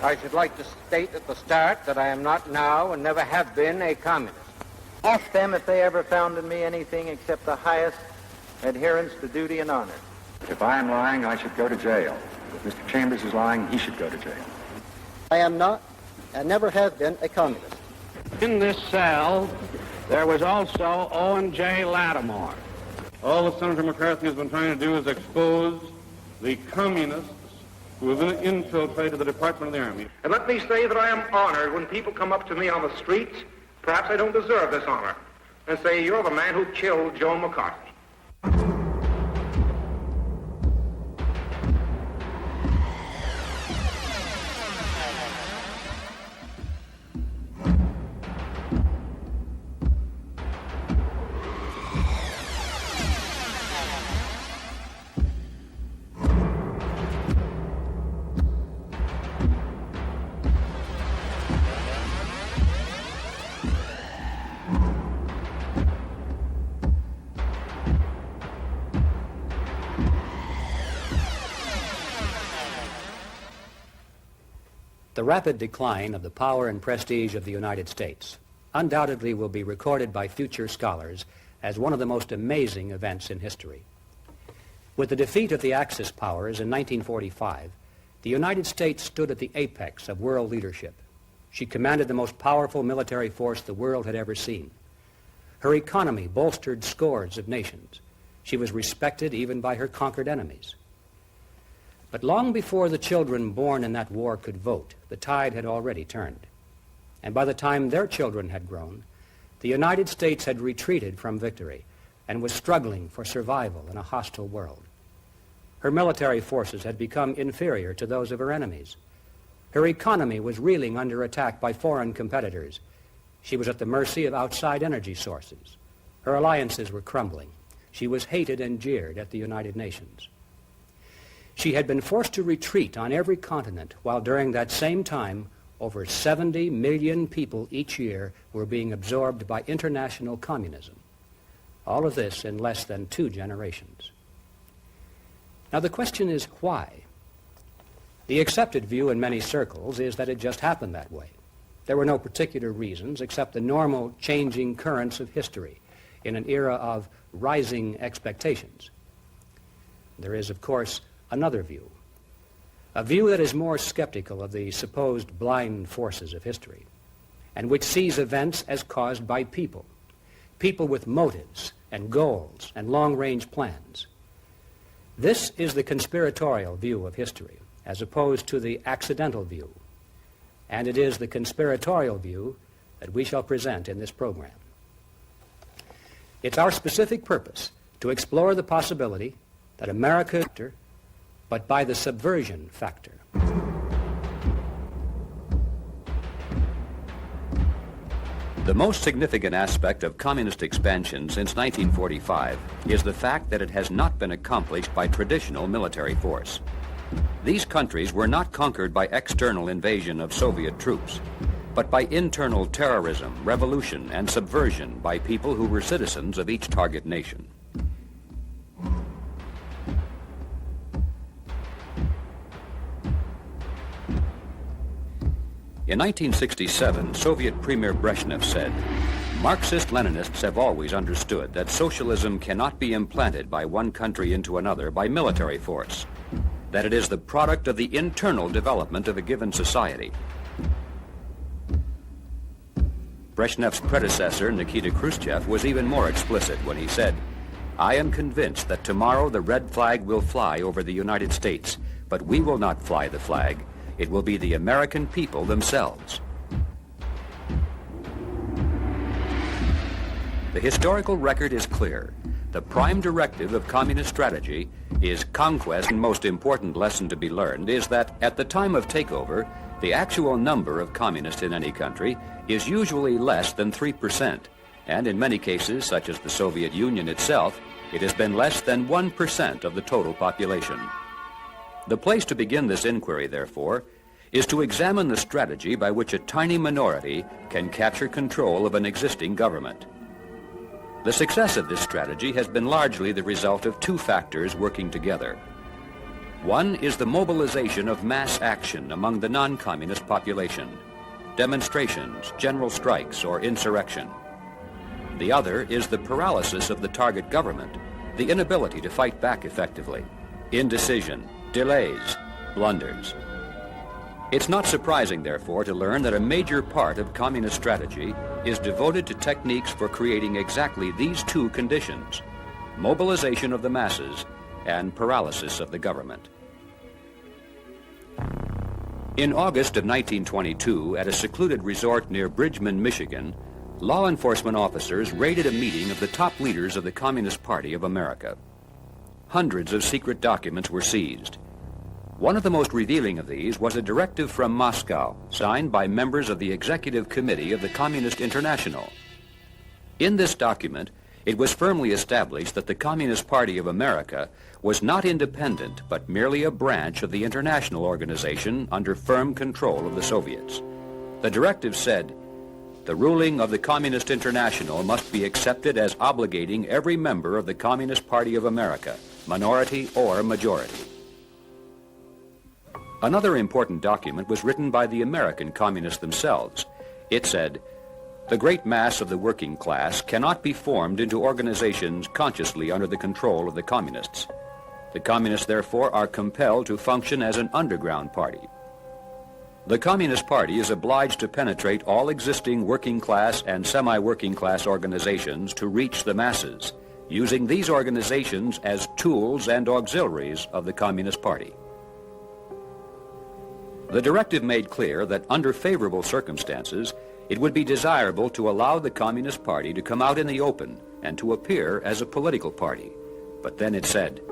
I should like to state at the start that I am not now and never have been a communist. Ask them if they ever found in me anything except the highest adherence to duty and honor. If I am lying, I should go to jail. If Mr. Chambers is lying, he should go to jail. I am not and never have been a communist. In this cell, there was also Owen J. Lattimore. All that Senator McCarthy has been trying to do is expose the communists who have infiltrated the Department of the Army. And let me say that I am honored when people come up to me on the streets, perhaps I don't deserve this honor, and say, "You're the man who killed Joe McCarthy." The rapid decline of the power and prestige of the United States undoubtedly will be recorded by future scholars as one of the most amazing events in history. With the defeat of the Axis powers in 1945, the United States stood at the apex of world leadership. She commanded the most powerful military force the world had ever seen. Her economy bolstered scores of nations. She was respected even by her conquered enemies. But long before the children born in that war could vote, the tide had already turned. And by the time their children had grown, the United States had retreated from victory and was struggling for survival in a hostile world. Her military forces had become inferior to those of her enemies. Her economy was reeling under attack by foreign competitors. She was at the mercy of outside energy sources. Her alliances were crumbling. She was hated and jeered at the United Nations. She had been forced to retreat on every continent, while during that same time, over 70 million people each year were being absorbed by international communism. All of this in less than 2 generations. Now the question is why? The accepted view in many circles is that it just happened that way. There were no particular reasons except the normal changing currents of history in an era of rising expectations. There is, of course, another view, a view that is more skeptical of the supposed blind forces of history, and which sees events as caused by people with motives and goals and long-range plans. This is the conspiratorial view of history, as opposed to the accidental view, and it is the conspiratorial view that we shall present in this program. It's our specific purpose to explore the possibility that America, but by the subversion factor. The most significant aspect of communist expansion since 1945 is the fact that it has not been accomplished by traditional military force. These countries were not conquered by external invasion of Soviet troops, but by internal terrorism, revolution, and subversion by people who were citizens of each target nation. In 1967, Soviet Premier Brezhnev said, "Marxist-Leninists have always understood that socialism cannot be implanted by one country into another by military force, that it is the product of the internal development of a given society." Brezhnev's predecessor, Nikita Khrushchev, was even more explicit when he said, "I am convinced that tomorrow the red flag will fly over the United States, but we will not fly the flag. It will be the American people themselves." The historical record is clear. The prime directive of communist strategy is conquest. The most important lesson to be learned is that at the time of takeover, the actual number of communists in any country is usually less than 3%, and in many cases, such as the Soviet Union itself, it has been less than 1% of the total population. The place to begin this inquiry, therefore, is to examine the strategy by which a tiny minority can capture control of an existing government. The success of this strategy has been largely the result of 2 factors working together. One is the mobilization of mass action among the non-communist population, demonstrations, general strikes, or insurrection. The other is the paralysis of the target government, the inability to fight back effectively, indecision, delays, blunders. It's not surprising, therefore, to learn that a major part of communist strategy is devoted to techniques for creating exactly these two conditions: mobilization of the masses and paralysis of the government. In August of 1922, at a secluded resort near Bridgman, Michigan, law enforcement officers raided a meeting of the top leaders of the Communist Party of America. Hundreds of secret documents were seized. One of the most revealing of these was a directive from Moscow, signed by members of the Executive Committee of the Communist International. In this document, it was firmly established that the Communist Party of America was not independent, but merely a branch of the international organization under firm control of the Soviets. The directive said, "The ruling of the Communist International must be accepted as obligating every member of the Communist Party of America, minority or majority." Another important document was written by the American communists themselves. It said, "The great mass of the working class cannot be formed into organizations consciously under the control of the communists. The communists, therefore, are compelled to function as an underground party. The Communist Party is obliged to penetrate all existing working class and semi-working class organizations to reach the masses, using these organizations as tools and auxiliaries of the Communist Party." The directive made clear that under favorable circumstances, it would be desirable to allow the Communist Party to come out in the open and to appear as a political party. But then it said,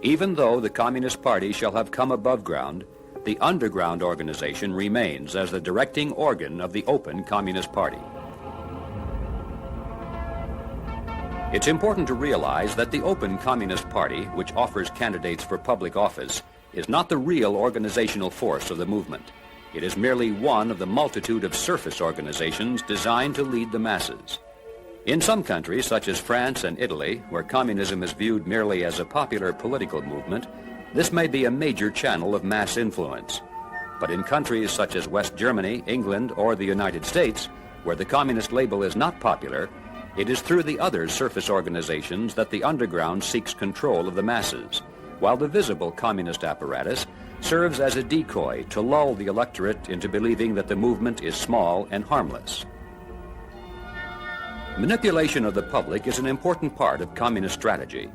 "Even though the Communist Party shall have come above ground, the underground organization remains as the directing organ of the open Communist Party." It's important to realize that the open Communist Party, which offers candidates for public office, is not the real organizational force of the movement. It is merely one of the multitude of surface organizations designed to lead the masses. In some countries, such as France and Italy, where communism is viewed merely as a popular political movement, this may be a major channel of mass influence. But in countries such as West Germany, England, or the United States, where the communist label is not popular, it is through the other surface organizations that the underground seeks control of the masses, while the visible communist apparatus serves as a decoy to lull the electorate into believing that the movement is small and harmless. Manipulation of the public is an important part of communist strategy,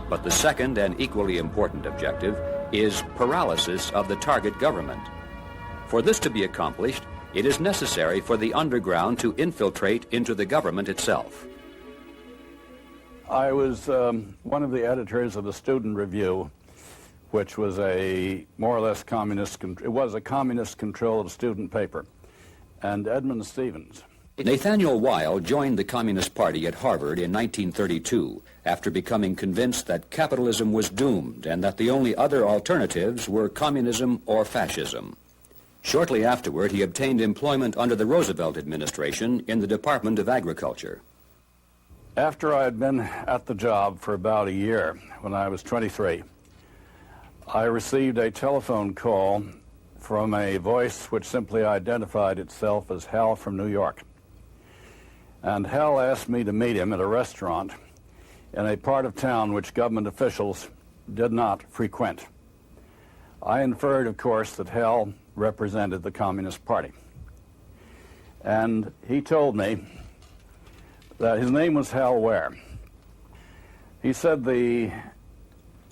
but the second and equally important objective is paralysis of the target government. For this to be accomplished, it is necessary for the underground to infiltrate into the government itself. I was one of the editors of the Student Review, which was a more or less communist-controlled student paper, and Edmund Stevens. Nathaniel Weil joined the Communist Party at Harvard in 1932 after becoming convinced that capitalism was doomed and that the only other alternatives were communism or fascism. Shortly afterward, he obtained employment under the Roosevelt administration in the Department of Agriculture. After I had been at the job for about a year, when I was 23, I received a telephone call from a voice which simply identified itself as Hal from New York. And Hal asked me to meet him at a restaurant in a part of town which government officials did not frequent. I inferred, of course, that Hal represented the Communist Party. And he told me that his name was Hal Ware. He said the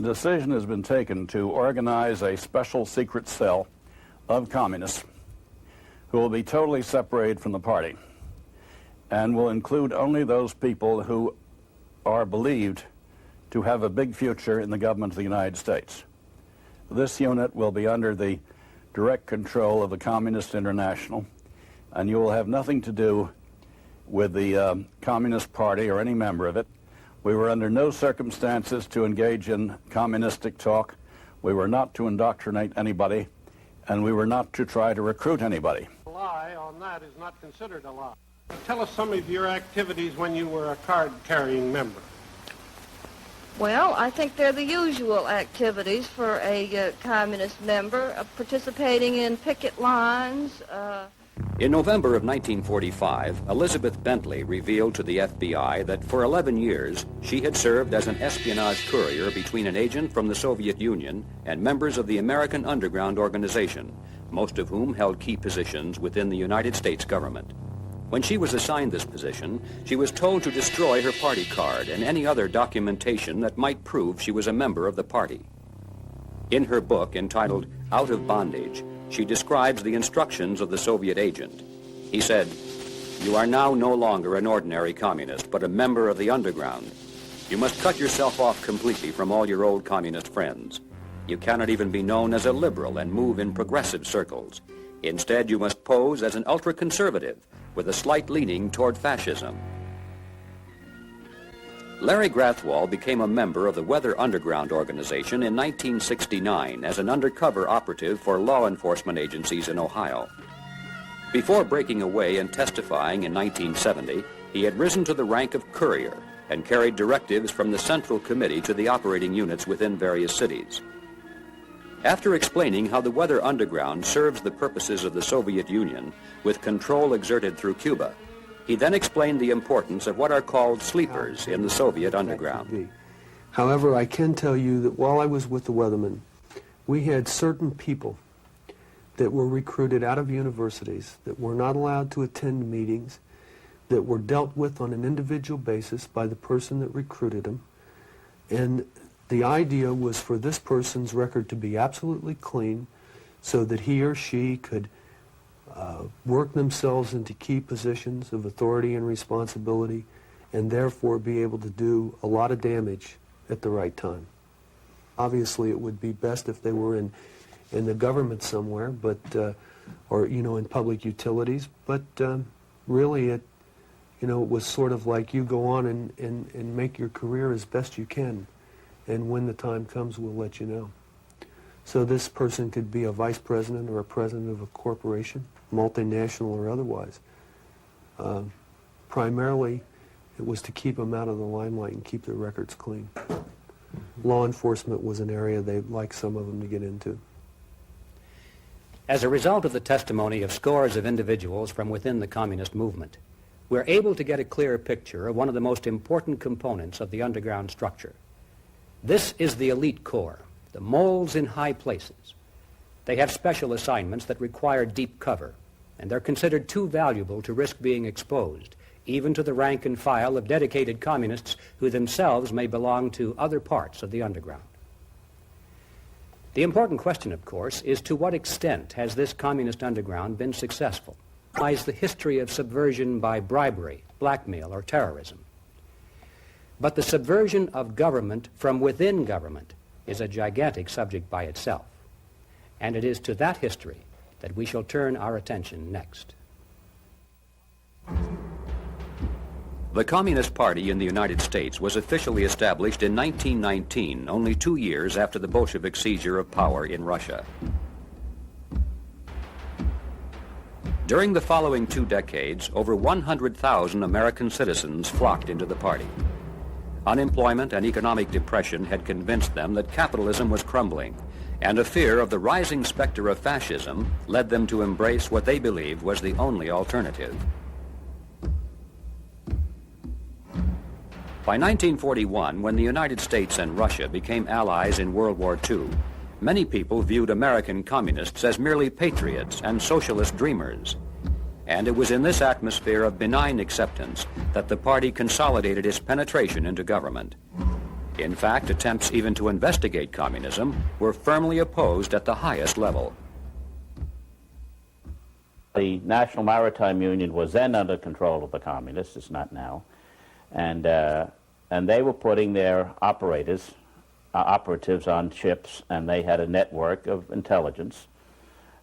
decision has been taken to organize a special secret cell of communists who will be totally separated from the party and will include only those people who are believed to have a big future in the government of the United States. This unit will be under the direct control of the Communist International, and you will have nothing to do with the Communist Party or any member of it. We were under no circumstances to engage in communistic talk. We were not to indoctrinate anybody, and we were not to try to recruit anybody. A lie on that is not considered a lie. Tell us some of your activities when you were a card-carrying member. Well, I think they're the usual activities for a communist member, participating in picket lines. In November of 1945, Elizabeth Bentley revealed to the FBI that for 11 years she had served as an espionage courier between an agent from the Soviet Union and members of the American Underground Organization, most of whom held key positions within the United States government. When she was assigned this position, she was told to destroy her party card and any other documentation that might prove she was a member of the party. In her book entitled Out of Bondage, she describes the instructions of the Soviet agent. He said, "You are now no longer an ordinary communist, but a member of the underground. You must cut yourself off completely from all your old communist friends. You cannot even be known as a liberal and move in progressive circles. Instead, you must pose as an ultra-conservative with a slight leaning toward fascism." Larry Grathwohl became a member of the Weather Underground Organization in 1969 as an undercover operative for law enforcement agencies in Ohio. Before breaking away and testifying in 1970, he had risen to the rank of courier and carried directives from the Central Committee to the operating units within various cities. After explaining how the Weather Underground serves the purposes of the Soviet Union with control exerted through Cuba, he then explained the importance of what are called sleepers in the Soviet underground. However, I can tell you that while I was with the Weathermen, we had certain people that were recruited out of universities that were not allowed to attend meetings, that were dealt with on an individual basis by the person that recruited them, and the idea was for this person's record to be absolutely clean so that he or she could work themselves into key positions of authority and responsibility and therefore be able to do a lot of damage at the right time. Obviously, it would be best if they were in the government somewhere, but or in public utilities, but really it was sort of like you go on and make your career as best you can. And when the time comes, we'll let you know. So this person could be a vice president or a president of a corporation, multinational or otherwise. Primarily, it was to keep them out of the limelight and keep their records clean. Law enforcement was an area they'd like some of them to get into. As a result of the testimony of scores of individuals from within the communist movement, we're able to get a clear picture of one of the most important components of the underground structure. This is the elite corps, the moles in high places. They have special assignments that require deep cover, and they're considered too valuable to risk being exposed, even to the rank and file of dedicated communists who themselves may belong to other parts of the underground. The important question, of course, is to what extent has this communist underground been successful? Lies the history of subversion by bribery, blackmail, or terrorism. But the subversion of government from within government is a gigantic subject by itself, and it is to that history that we shall turn our attention next. The Communist Party in the United States was officially established in 1919, only 2 years after the Bolshevik seizure of power in Russia. During the following 2 decades, over 100,000 American citizens flocked into the party. Unemployment and economic depression had convinced them that capitalism was crumbling, and a fear of the rising specter of fascism led them to embrace what they believed was the only alternative. By 1941, when the United States and Russia became allies in World War II, many people viewed American communists as merely patriots and socialist dreamers. And it was in this atmosphere of benign acceptance that the party consolidated its penetration into government. In fact, attempts even to investigate communism were firmly opposed at the highest level. The National Maritime Union was then under control of the communists, it's not now, and they were putting their operatives on ships, and they had a network of intelligence.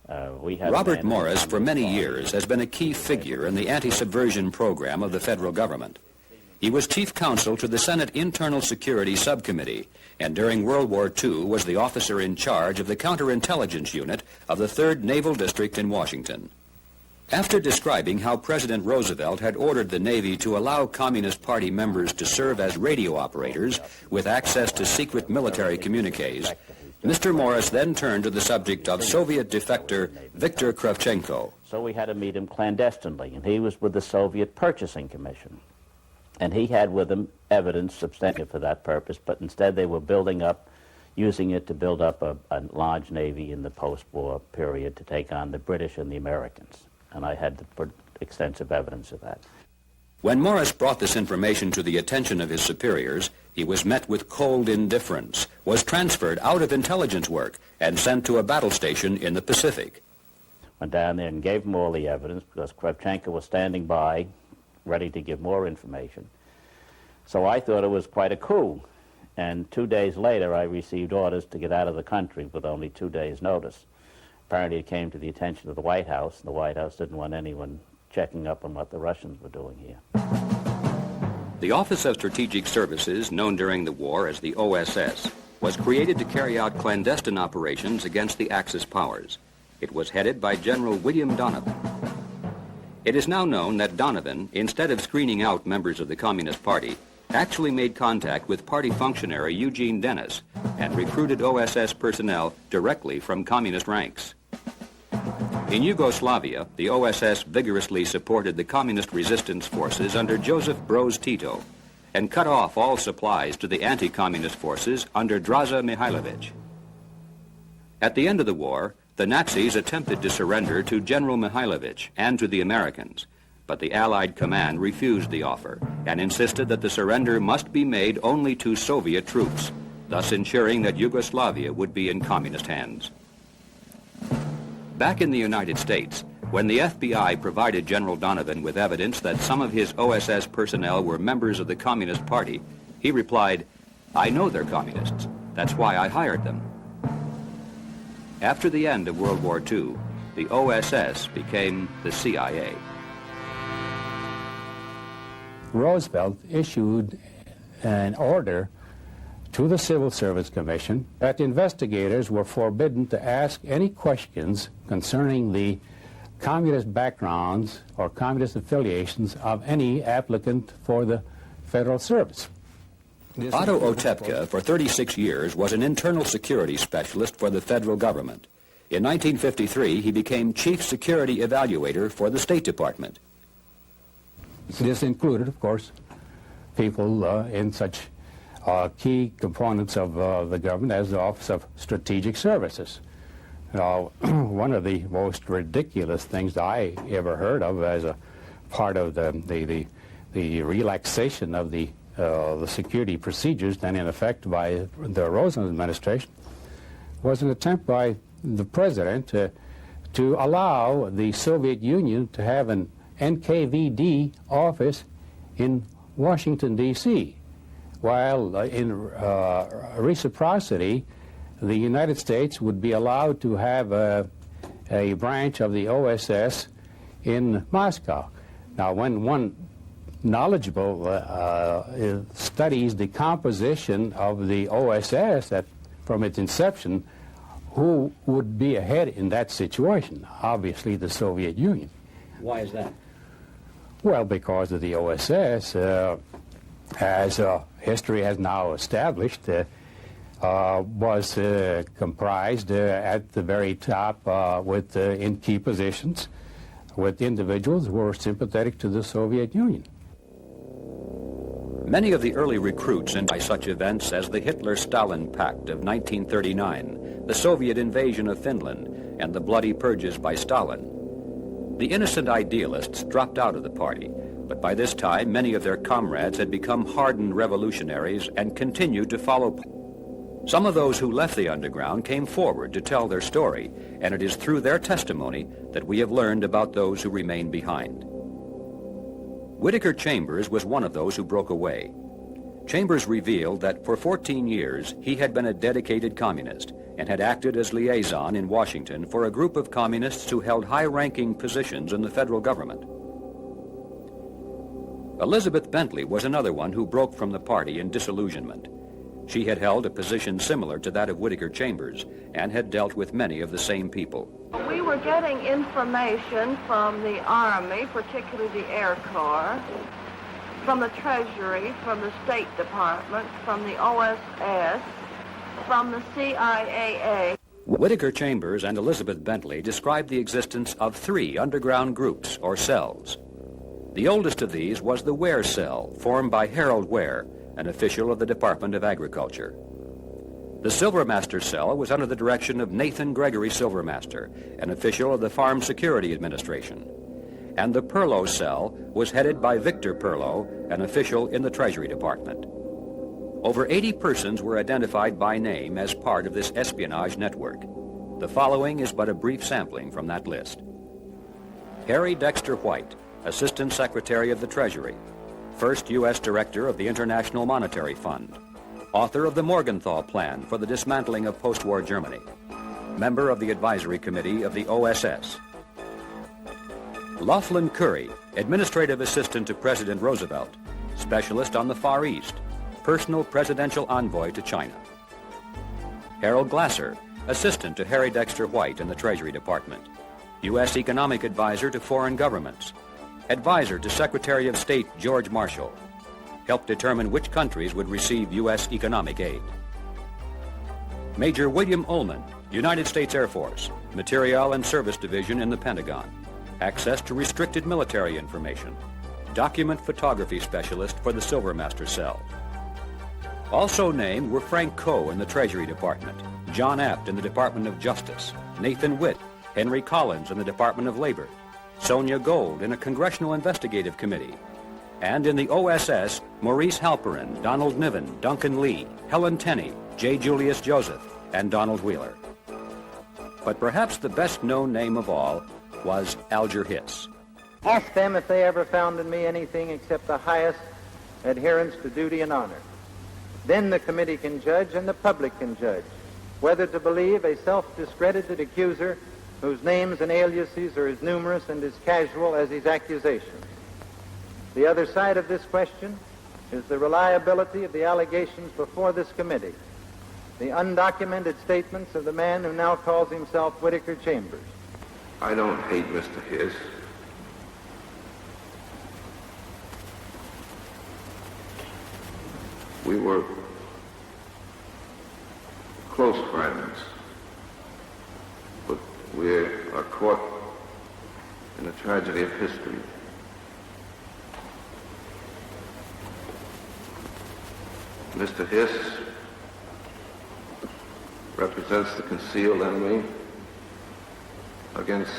Robert Morris, for many years, has been a key figure in the anti-subversion program of the federal government. He was chief counsel to the Senate Internal Security Subcommittee, and during World War II was the officer in charge of the counterintelligence unit of the 3rd Naval District in Washington. After describing how President Roosevelt had ordered the Navy to allow Communist Party members to serve as radio operators with access to secret military communiques, Mr. Morris then turned to the subject of Soviet defector Viktor Kravchenko. So we had to meet him clandestinely, and he was with the Soviet Purchasing Commission. And he had with him evidence substantive for that purpose, but instead they were using it to build up a large navy in the post-war period to take on the British and the Americans. And I had extensive evidence of that. When Morris brought this information to the attention of his superiors, he was met with cold indifference, was transferred out of intelligence work, and sent to a battle station in the Pacific. Went down there and gave him all the evidence because Kravchenko was standing by, ready to give more information. So I thought it was quite a coup. And 2 days later, I received orders to get out of the country with only 2 days' notice. Apparently, it came to the attention of the White House, and the White House didn't want anyone checking up on what the Russians were doing here. The Office of Strategic Services, known during the war as the OSS, was created to carry out clandestine operations against the Axis powers. It was headed by General William Donovan. It is now known that Donovan, instead of screening out members of the Communist Party, actually made contact with party functionary Eugene Dennis and recruited OSS personnel directly from communist ranks. In Yugoslavia, the OSS vigorously supported the communist resistance forces under Joseph Broz Tito and cut off all supplies to the anti-communist forces under Draza Mihailovic. At the end of the war, the Nazis attempted to surrender to General Mihailovic and to the Americans, but the Allied command refused the offer and insisted that the surrender must be made only to Soviet troops, thus ensuring that Yugoslavia would be in communist hands. Back in the United States, when the FBI provided General Donovan with evidence that some of his OSS personnel were members of the Communist Party, he replied, "I know they're communists. That's why I hired them." After the end of World War II, the OSS became the CIA. Roosevelt issued an order to the Civil Service Commission that investigators were forbidden to ask any questions concerning the communist backgrounds or communist affiliations of any applicant for the federal service. Otto Otepka, for 36 years, was an internal security specialist for the federal government. In 1953, he became chief security evaluator for the State Department. This included, of course, people in such key components of the government as the Office of Strategic Services. One of the most ridiculous things I ever heard of as a part of the relaxation of the security procedures then in effect by the Roosevelt administration was an attempt by the president to allow the Soviet Union to have an NKVD office in Washington, D.C., while in reciprocity, the United States would be allowed to have a branch of the OSS in Moscow. Now, when one knowledgeable studies the composition of the OSS from its inception, who would be ahead in that situation? Obviously, the Soviet Union. Why is that? Well, because of the OSS, as history has now established, was comprised at the very top in key positions with individuals who were sympathetic to the Soviet Union. Many of the early recruits by such events as the Hitler-Stalin Pact of 1939, the Soviet invasion of Finland, and the bloody purges by Stalin. The innocent idealists dropped out of the party, but by this time many of their comrades had become hardened revolutionaries and continued to follow. Some of those who left the underground came forward to tell their story, and it is through their testimony that we have learned about those who remained behind. Whittaker Chambers was one of those who broke away. Chambers revealed that for 14 years he had been a dedicated communist and had acted as liaison in Washington for a group of communists who held high-ranking positions in the federal government. Elizabeth Bentley was another one who broke from the party in disillusionment. She had held a position similar to that of Whittaker Chambers and had dealt with many of the same people. We were getting information from the Army, particularly the Air Corps, from the Treasury, from the State Department, from the OSS, from the CIAA. Whittaker Chambers and Elizabeth Bentley described the existence of 3 underground groups, or cells. The oldest of these was the Ware Cell, formed by Harold Ware, an official of the Department of Agriculture. The Silvermaster Cell was under the direction of Nathan Gregory Silvermaster, an official of the Farm Security Administration. And the Perlow Cell was headed by Victor Perlow, an official in the Treasury Department. Over 80 persons were identified by name as part of this espionage network. The following is but a brief sampling from that list. Harry Dexter White, Assistant Secretary of the Treasury, First U.S. Director of the International Monetary Fund, author of the Morgenthau Plan for the dismantling of post-war Germany, member of the Advisory Committee of the OSS. Laughlin Curry, Administrative Assistant to President Roosevelt, Specialist on the Far East, Personal Presidential Envoy to China. Harold Glasser, Assistant to Harry Dexter White in the Treasury Department, U.S. Economic Advisor to Foreign Governments, Advisor to Secretary of State George Marshall, helped determine which countries would receive U.S. economic aid. Major William Ullman, United States Air Force, Material and Service Division in the Pentagon, access to restricted military information, document photography specialist for the Silvermaster Cell. Also named were Frank Coe in the Treasury Department, John Apt in the Department of Justice, Nathan Witt, Henry Collins in the Department of Labor, Sonia Gold in a Congressional Investigative Committee, and in the OSS, Maurice Halperin, Donald Niven, Duncan Lee, Helen Tenney, J. Julius Joseph, and Donald Wheeler. But perhaps the best-known name of all was Alger Hiss. Ask them if they ever found in me anything except the highest adherence to duty and honor. Then the committee can judge and the public can judge whether to believe a self-discredited accuser whose names and aliases are as numerous and as casual as his accusations. The other side of this question is the reliability of the allegations before this committee, the undocumented statements of the man who now calls himself Whittaker Chambers. I don't hate Mr. Hiss. We were close friends, but we are caught in the tragedy of history. Mr. Hiss represents the concealed enemy against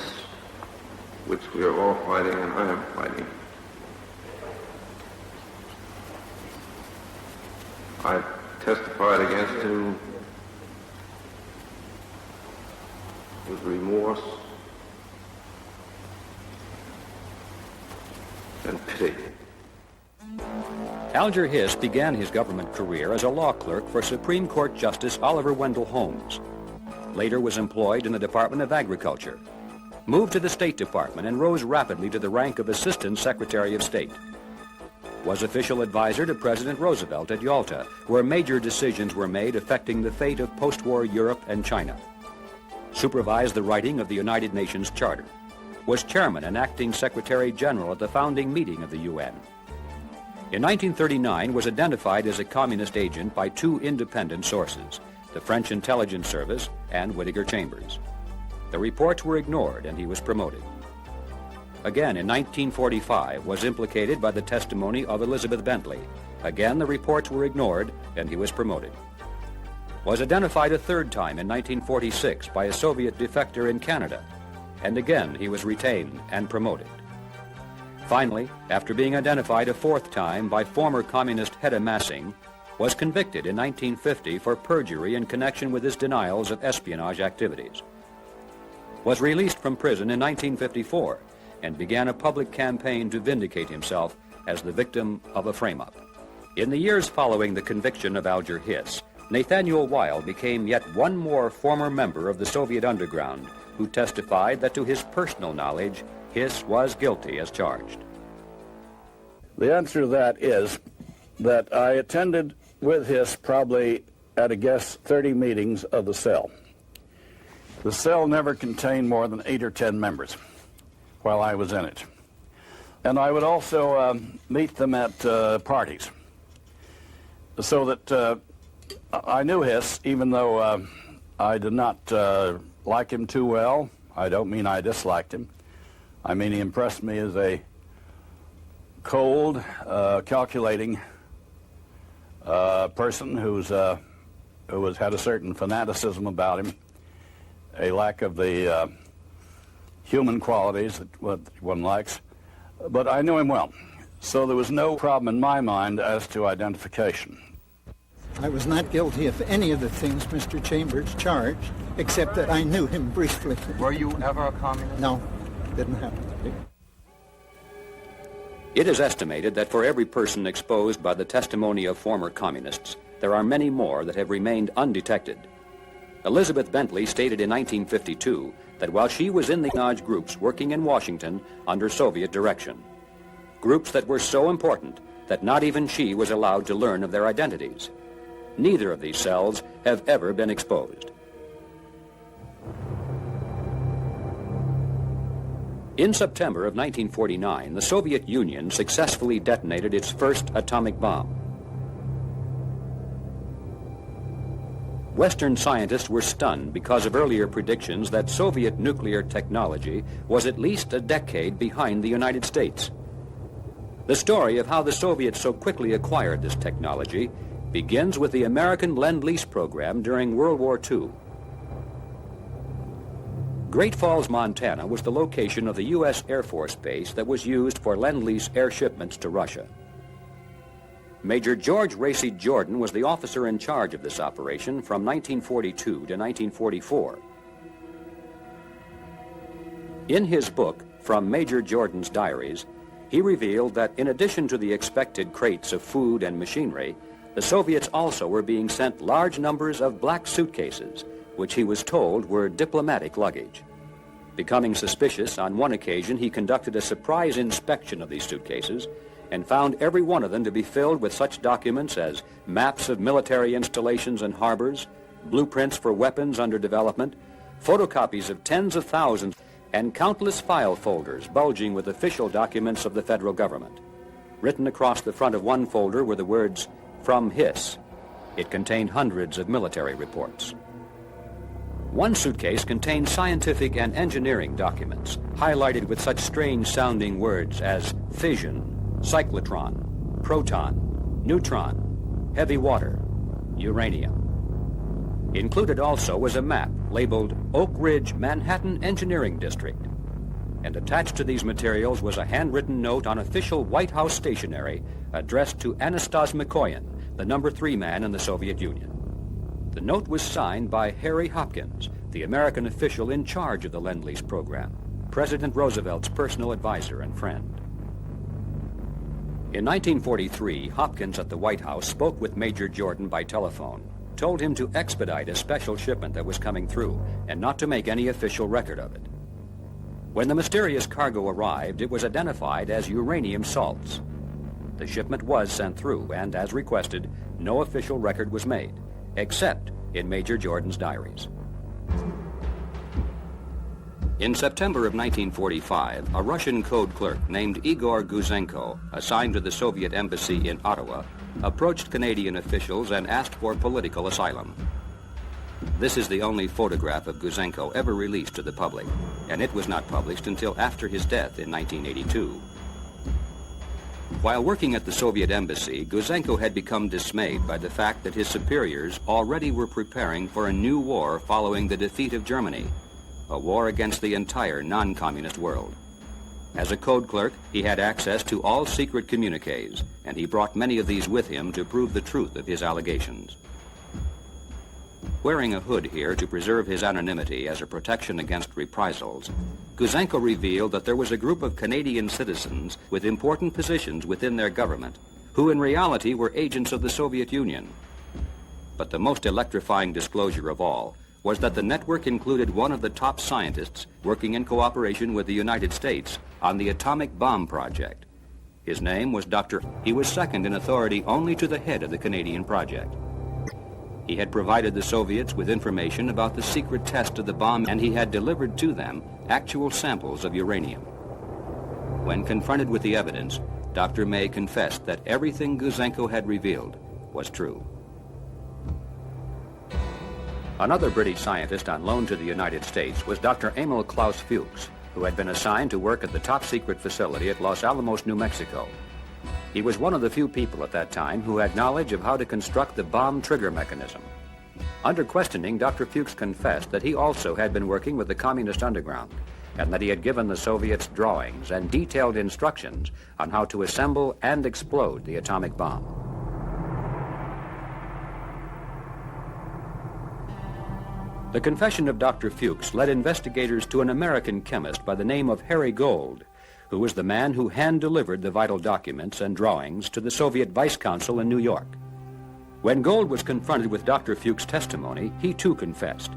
which we are all fighting, and I am fighting. I testified against him with remorse and pity. Alger Hiss began his government career as a law clerk for Supreme Court Justice Oliver Wendell Holmes. Later was employed in the Department of Agriculture, moved to the State Department, and rose rapidly to the rank of Assistant Secretary of State. Was official advisor to President Roosevelt at Yalta, where major decisions were made affecting the fate of post-war Europe and China. Supervised the writing of the United Nations Charter. Was chairman and acting Secretary General at the founding meeting of the UN. In 1939 was identified as a communist agent by 2 independent sources, the French Intelligence Service and Whittaker Chambers. The reports were ignored and he was promoted. Again in 1945 was implicated by the testimony of Elizabeth Bentley. Again the reports were ignored and he was promoted. Was identified a 3rd time in 1946 by a Soviet defector in Canada, and again he was retained and promoted. Finally, after being identified a 4th time by former communist Hedda Massing, was convicted in 1950 for perjury in connection with his denials of espionage activities. Was released from prison in 1954 and began a public campaign to vindicate himself as the victim of a frame-up. In the years following the conviction of Alger Hiss, Nathaniel Weil became yet one more former member of the Soviet underground who testified that to his personal knowledge, Hiss was guilty as charged. The answer to that is that I attended with Hiss probably, at a guess, 30 meetings of the cell. The cell never contained more than 8 or 10 members while I was in it. And I would also meet them at parties, so that I knew Hiss, even though I did not like him too well. I don't mean I disliked him. I mean he impressed me as a cold, calculating person who had a certain fanaticism about him, a lack of the human qualities that one likes. But I knew him well, so there was no problem in my mind as to identification. I was not guilty of any of the things Mr. Chambers charged, except that I knew him briefly. Were you ever a communist? No, didn't happen to be. It is estimated that for every person exposed by the testimony of former communists, there are many more that have remained undetected. Elizabeth Bentley stated in 1952 that while she was in the espionage groups working in Washington under Soviet direction, groups that were so important that not even she was allowed to learn of their identities. Neither of these cells have ever been exposed. In September of 1949, the Soviet Union successfully detonated its first atomic bomb. Western scientists were stunned because of earlier predictions that Soviet nuclear technology was at least a decade behind the United States. The story of how the Soviets so quickly acquired this technology begins with the American Lend-Lease program during World War II. Great Falls, Montana was the location of the U.S. Air Force Base that was used for Lend-Lease air shipments to Russia. Major George Racy Jordan was the officer in charge of this operation from 1942 to 1944. In his book, From Major Jordan's Diaries, he revealed that in addition to the expected crates of food and machinery, the Soviets also were being sent large numbers of black suitcases, which he was told were diplomatic luggage. Becoming suspicious, on one occasion he conducted a surprise inspection of these suitcases and found every one of them to be filled with such documents as maps of military installations and harbors, blueprints for weapons under development, photocopies of tens of thousands, and countless file folders bulging with official documents of the federal government. Written across the front of one folder were the words, "From Hiss." It contained hundreds of military reports. One suitcase contained scientific and engineering documents, highlighted with such strange-sounding words as fission, cyclotron, proton, neutron, heavy water, uranium. Included also was a map labeled Oak Ridge, Manhattan Engineering District. And attached to these materials was a handwritten note on official White House stationery addressed to Anastas Mikoyan, the number 3 man in the Soviet Union. The note was signed by Harry Hopkins, the American official in charge of the Lend-Lease program, President Roosevelt's personal advisor and friend. In 1943, Hopkins at the White House spoke with Major Jordan by telephone, told him to expedite a special shipment that was coming through and not to make any official record of it. When the mysterious cargo arrived, it was identified as uranium salts. The shipment was sent through, and as requested, no official record was made, except in Major Jordan's diaries. In September of 1945, a Russian code clerk named Igor Guzenko, assigned to the Soviet embassy in Ottawa, approached Canadian officials and asked for political asylum. This is the only photograph of Guzenko ever released to the public, and it was not published until after his death in 1982. While working at the Soviet embassy, Guzenko had become dismayed by the fact that his superiors already were preparing for a new war following the defeat of Germany, a war against the entire non-communist world. As a code clerk, he had access to all secret communiques, and he brought many of these with him to prove the truth of his allegations. Wearing a hood here to preserve his anonymity as a protection against reprisals, Guzenko revealed that there was a group of Canadian citizens with important positions within their government who in reality were agents of the Soviet Union. But the most electrifying disclosure of all was that the network included one of the top scientists working in cooperation with the United States on the atomic bomb project. His name was Dr. He was second in authority only to the head of the Canadian project. He had provided the Soviets with information about the secret test of the bomb, and he had delivered to them actual samples of uranium. When confronted with the evidence, Dr. May confessed that everything Guzenko had revealed was true. Another British scientist on loan to the United States was Dr. Emil Klaus Fuchs, who had been assigned to work at the top-secret facility at Los Alamos, New Mexico. He was one of the few people at that time who had knowledge of how to construct the bomb trigger mechanism. Under questioning, Dr. Fuchs confessed that he also had been working with the communist underground, and that he had given the Soviets drawings and detailed instructions on how to assemble and explode the atomic bomb. The confession of Dr. Fuchs led investigators to an American chemist by the name of Harry Gold, who was the man who hand-delivered the vital documents and drawings to the Soviet Vice Consul in New York. When Gold was confronted with Dr. Fuchs' testimony, he too confessed,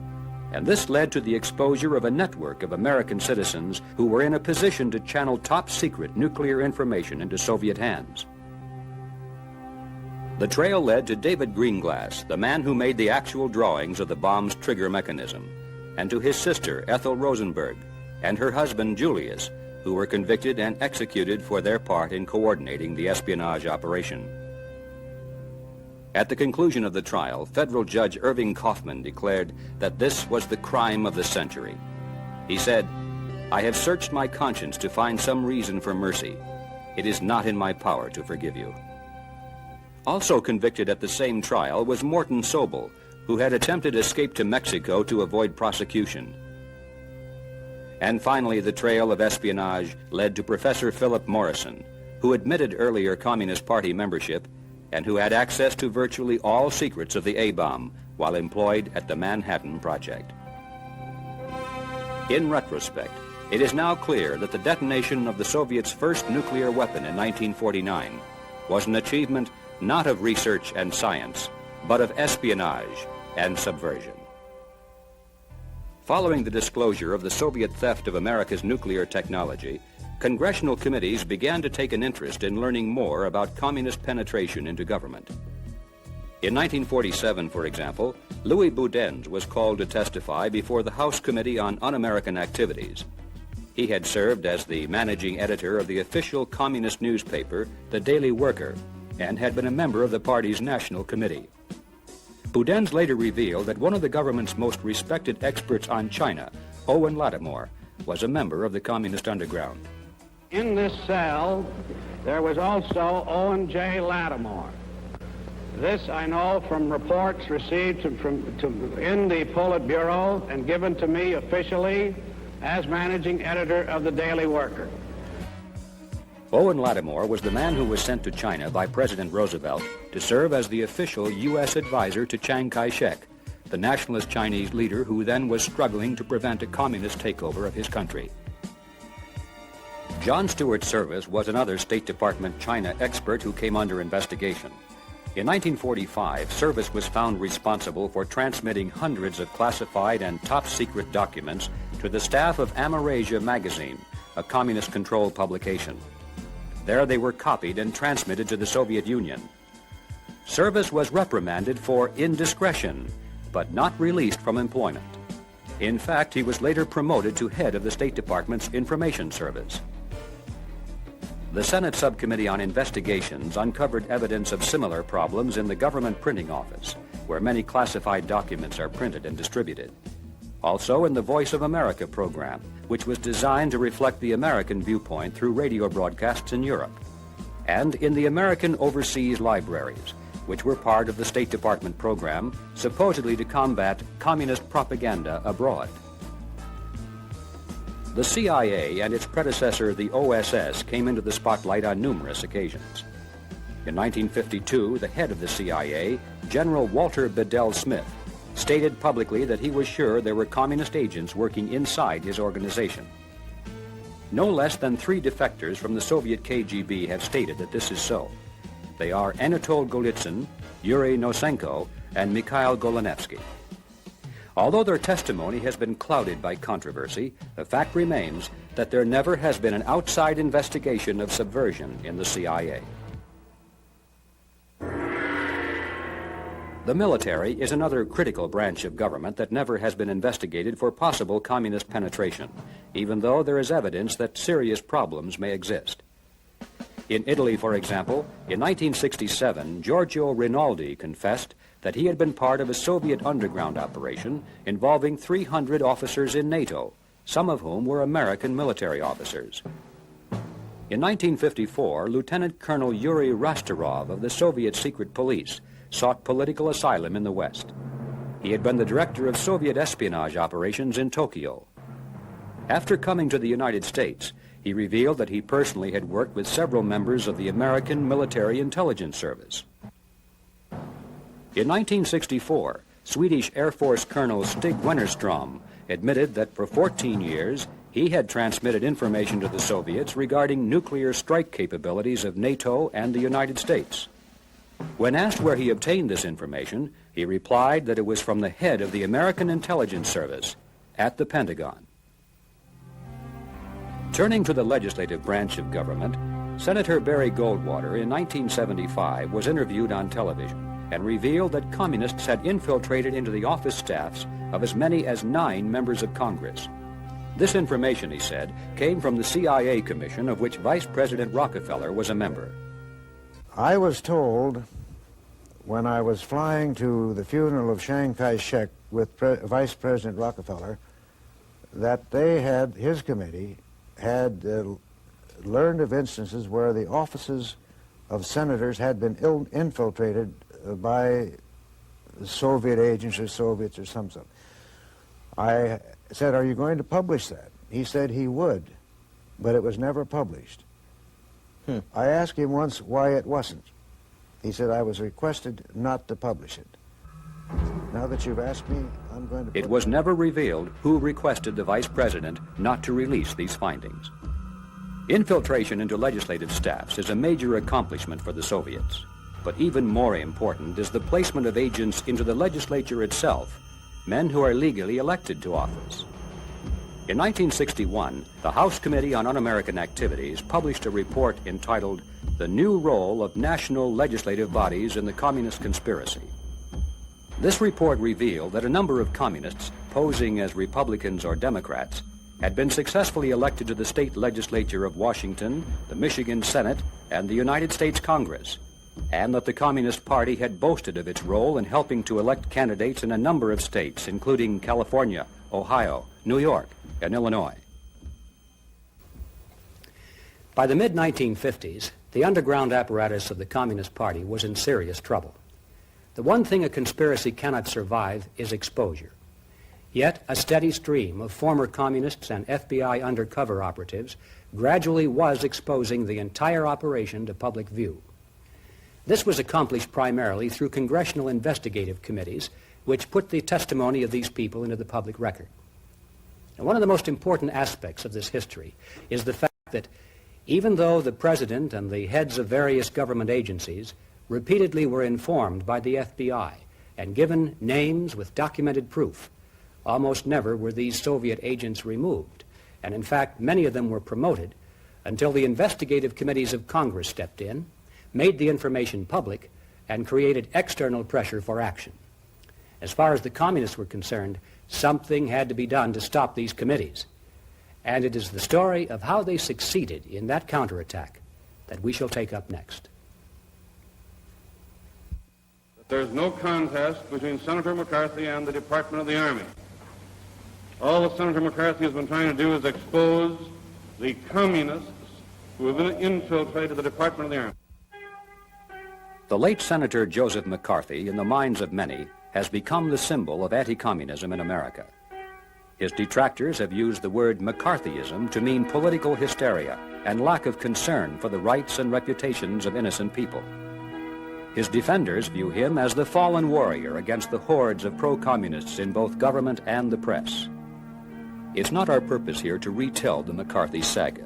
and this led to the exposure of a network of American citizens who were in a position to channel top-secret nuclear information into Soviet hands. The trail led to David Greenglass, the man who made the actual drawings of the bomb's trigger mechanism, and to his sister, Ethel Rosenberg, and her husband, Julius, who were convicted and executed for their part in coordinating the espionage operation. At the conclusion of the trial, federal judge Irving Kaufman declared that this was the crime of the century. He said, "I have searched my conscience to find some reason for mercy. It is not in my power to forgive you." Also convicted at the same trial was Morton Sobel, who had attempted escape to Mexico to avoid prosecution. And finally, the trail of espionage led to Professor Philip Morrison, who admitted earlier Communist Party membership and who had access to virtually all secrets of the A-bomb while employed at the Manhattan Project. In retrospect, it is now clear that the detonation of the Soviets' first nuclear weapon in 1949 was an achievement not of research and science, but of espionage and subversion. Following the disclosure of the Soviet theft of America's nuclear technology, congressional committees began to take an interest in learning more about communist penetration into government. In 1947, for example, Louis Boudens was called to testify before the House Committee on Un-American Activities. He had served as the managing editor of the official communist newspaper, The Daily Worker, and had been a member of the party's national committee. Boudens later revealed that one of the government's most respected experts on China, Owen Lattimore, was a member of the communist underground. In this cell, there was also Owen J. Lattimore. This I know from reports received in the Politburo and given to me officially as managing editor of the Daily Worker. Owen Lattimore was the man who was sent to China by President Roosevelt to serve as the official U.S. advisor to Chiang Kai-shek, the nationalist Chinese leader who then was struggling to prevent a communist takeover of his country. John Stuart Service was another State Department China expert who came under investigation. In 1945, Service was found responsible for transmitting hundreds of classified and top-secret documents to the staff of Amerasia magazine, a communist-controlled publication. There they were copied and transmitted to the Soviet Union. Service was reprimanded for indiscretion, but not released from employment. In fact, he was later promoted to head of the State Department's Information Service. The Senate Subcommittee on Investigations uncovered evidence of similar problems in the Government Printing Office, where many classified documents are printed and distributed. Also in the Voice of America program, which was designed to reflect the American viewpoint through radio broadcasts in Europe. And in the American Overseas Libraries, which were part of the State Department program, supposedly to combat communist propaganda abroad. The CIA and its predecessor, the OSS, came into the spotlight on numerous occasions. In 1952, the head of the CIA, General Walter Bedell Smith, stated publicly that he was sure there were communist agents working inside his organization. No less than 3 defectors from the Soviet KGB have stated that this is so. They are Anatol Golitsyn, Yuri Nosenko, and Mikhail Golanevsky. Although their testimony has been clouded by controversy, the fact remains that there never has been an outside investigation of subversion in the CIA. The military is another critical branch of government that never has been investigated for possible communist penetration, even though there is evidence that serious problems may exist. In Italy, for example, in 1967, Giorgio Rinaldi confessed that he had been part of a Soviet underground operation involving 300 officers in NATO, some of whom were American military officers. In 1954, Lieutenant Colonel Yuri Rastorov of the Soviet Secret Police sought political asylum in the West. He had been the director of Soviet espionage operations in Tokyo. After coming to the United States, he revealed that he personally had worked with several members of the American Military Intelligence Service. In 1964, Swedish Air Force Colonel Stig Wennerstrom admitted that for 14 years he had transmitted information to the Soviets regarding nuclear strike capabilities of NATO and the United States. When asked where he obtained this information, he replied that it was from the head of the American Intelligence Service at the Pentagon. Turning to the legislative branch of government, Senator Barry Goldwater in 1975 was interviewed on television and revealed that communists had infiltrated into the office staffs of as many as 9 members of Congress. This information, he said, came from the CIA commission of which Vice President Rockefeller was a member. I was told when I was flying to the funeral of Chiang Kai-shek with Vice President Rockefeller that his committee had learned of instances where the offices of senators had been infiltrated by Soviet agents or Soviets or something. I said, "Are you going to publish that?" He said he would, but it was never published. I asked him once why it wasn't. He said, "I was requested not to publish it." Now that you've asked me, I'm going to... It was never revealed who requested the Vice President not to release these findings. Infiltration into legislative staffs is a major accomplishment for the Soviets. But even more important is the placement of agents into the legislature itself, men who are legally elected to office. In 1961, the House Committee on Un-American Activities published a report entitled "The New Role of National Legislative Bodies in the Communist Conspiracy." This report revealed that a number of communists, posing as Republicans or Democrats, had been successfully elected to the state legislature of Washington, the Michigan Senate, and the United States Congress, and that the Communist Party had boasted of its role in helping to elect candidates in a number of states, including California, Ohio, New York, and Illinois. By the mid-1950s, the underground apparatus of the Communist Party was in serious trouble. The one thing a conspiracy cannot survive is exposure. Yet a steady stream of former communists and FBI undercover operatives gradually was exposing the entire operation to public view. This was accomplished primarily through congressional investigative committees, which put the testimony of these people into the public record. And one of the most important aspects of this history is the fact that even though the President and the heads of various government agencies repeatedly were informed by the FBI and given names with documented proof, almost never were these Soviet agents removed, and in fact many of them were promoted until the investigative committees of Congress stepped in, made the information public, and created external pressure for action. As far as the communists were concerned, something had to be done to stop these committees. And it is the story of how they succeeded in that counterattack that we shall take up next. There's no contest between Senator McCarthy and the Department of the Army. All that Senator McCarthy has been trying to do is expose the communists who have infiltrated the Department of the Army. The late Senator Joseph McCarthy, in the minds of many, has become the symbol of anti-communism in America. His detractors have used the word McCarthyism to mean political hysteria and lack of concern for the rights and reputations of innocent people. His defenders view him as the fallen warrior against the hordes of pro-communists in both government and the press. It's not our purpose here to retell the McCarthy saga,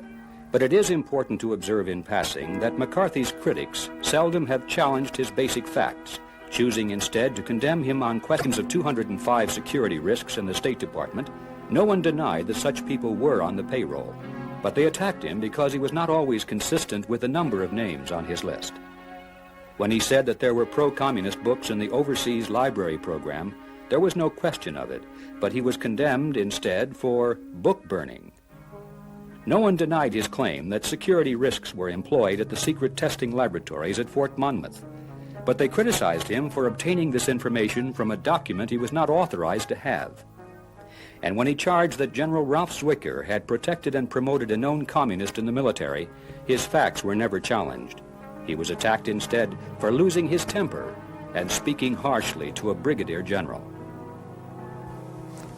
but it is important to observe in passing that McCarthy's critics seldom have challenged his basic facts, choosing instead to condemn him on questions of 205 security risks in the State Department. No one denied that such people were on the payroll, but they attacked him because he was not always consistent with the number of names on his list. When he said that there were pro-communist books in the overseas library program, there was no question of it, but he was condemned instead for book burning. No one denied his claim that security risks were employed at the secret testing laboratories at Fort Monmouth, but they criticized him for obtaining this information from a document he was not authorized to have. And when he charged that General Ralph Zwicker had protected and promoted a known communist in the military, his facts were never challenged. He was attacked instead for losing his temper and speaking harshly to a brigadier general.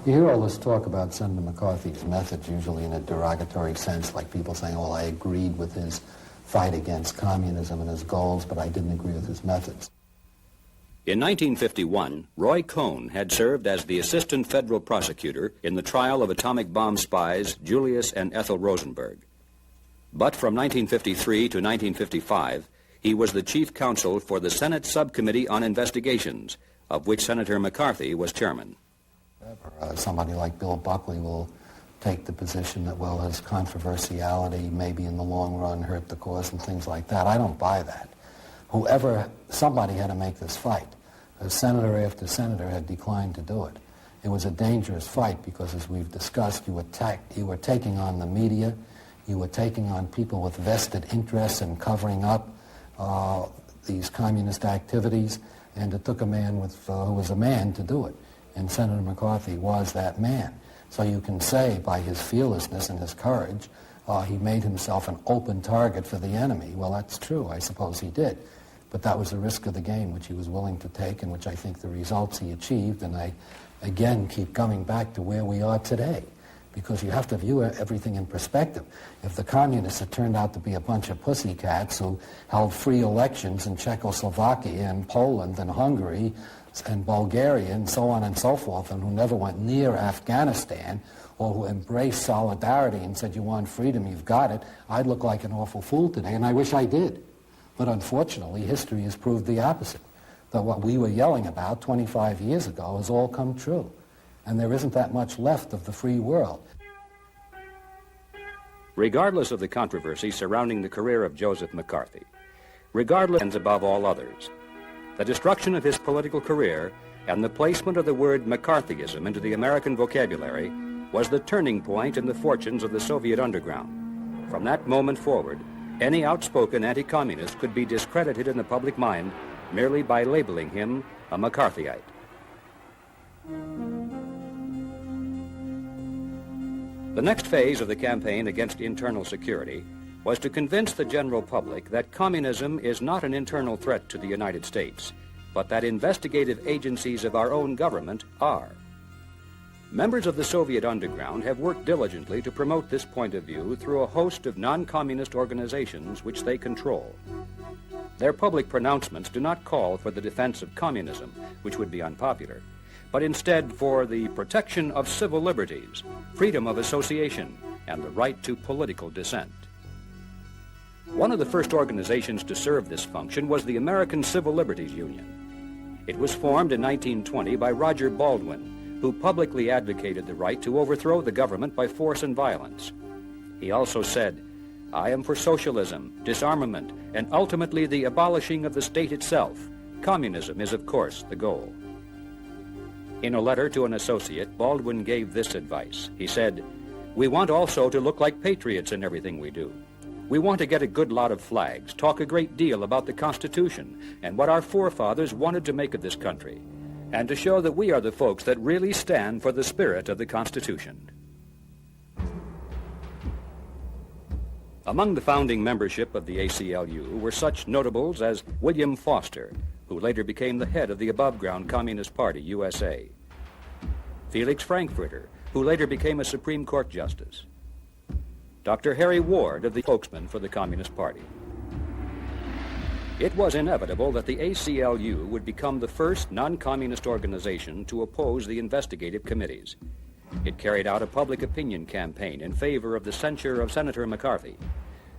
You hear all this talk about Senator McCarthy's methods, usually in a derogatory sense, like people saying, well, I agreed with his fight against communism and his goals, but I didn't agree with his methods. In 1951, Roy Cohn had served as the assistant federal prosecutor in the trial of atomic bomb spies Julius and Ethel Rosenberg. But from 1953 to 1955, he was the chief counsel for the Senate Subcommittee on Investigations, of which Senator McCarthy was chairman. Somebody like Bill Buckley will take the position that, well, his controversiality maybe in the long run hurt the cause and things like that. I don't buy that. Somebody had to make this fight. Senator after senator had declined to do it. It was a dangerous fight because, as we've discussed, you were taking on the media, you were taking on people with vested interests in covering up these communist activities, and it took a man who was a man to do it. And Senator McCarthy was that man. So you can say by his fearlessness and his courage, he made himself an open target for the enemy. Well, that's true. I suppose he did. But that was the risk of the game, which he was willing to take, and which I think the results he achieved. And I, again, keep coming back to where we are today, because you have to view everything in perspective. If the communists had turned out to be a bunch of pussycats who held free elections in Czechoslovakia and Poland and Hungary and Bulgaria and so on and so forth, and who never went near Afghanistan, or who embraced solidarity and said, you want freedom, you've got it, I'd look like an awful fool today, and I wish I did. But unfortunately, history has proved the opposite, that what we were yelling about 25 years ago has all come true, and there isn't that much left of the free world. Regardless of the controversy surrounding the career of Joseph McCarthy, regardless and above all others, the destruction of his political career and the placement of the word McCarthyism into the American vocabulary was the turning point in the fortunes of the Soviet underground. From that moment forward, any outspoken anti-communist could be discredited in the public mind merely by labeling him a McCarthyite. The next phase of the campaign against internal security was to convince the general public that communism is not an internal threat to the United States, but that investigative agencies of our own government are. Members of the Soviet underground have worked diligently to promote this point of view through a host of non-communist organizations which they control. Their public pronouncements do not call for the defense of communism, which would be unpopular, but instead for the protection of civil liberties, freedom of association, and the right to political dissent. One of the first organizations to serve this function was the American Civil Liberties Union. It was formed in 1920 by Roger Baldwin, who publicly advocated the right to overthrow the government by force and violence. He also said, "I am for socialism, disarmament, and ultimately the abolishing of the state itself. Communism is, of course, the goal." In a letter to an associate, Baldwin gave this advice. He said, "We want also to look like patriots in everything we do. We want to get a good lot of flags, talk a great deal about the Constitution and what our forefathers wanted to make of this country, and to show that we are the folks that really stand for the spirit of the Constitution." Among the founding membership of the ACLU were such notables as William Foster, who later became the head of the above-ground Communist Party, USA, Felix Frankfurter, who later became a Supreme Court justice, Dr. Harry Ward, of the spokesman for the Communist Party. It was inevitable that the ACLU would become the first non-communist organization to oppose the investigative committees. It carried out a public opinion campaign in favor of the censure of Senator McCarthy,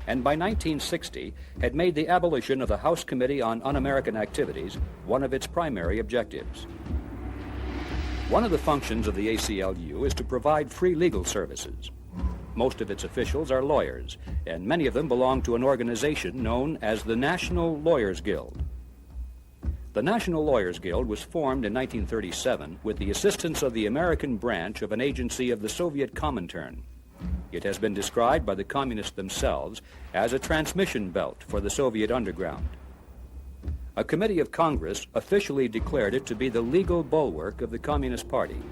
and by 1960 had made the abolition of the House Committee on Un-American Activities one of its primary objectives. One of the functions of the ACLU is to provide free legal services. Most of its officials are lawyers, and many of them belong to an organization known as the National Lawyers Guild. The National Lawyers Guild was formed in 1937 with the assistance of the American branch of an agency of the Soviet Comintern. It has been described by the communists themselves as a transmission belt for the Soviet underground. A committee of Congress officially declared it to be the legal bulwark of the Communist Party.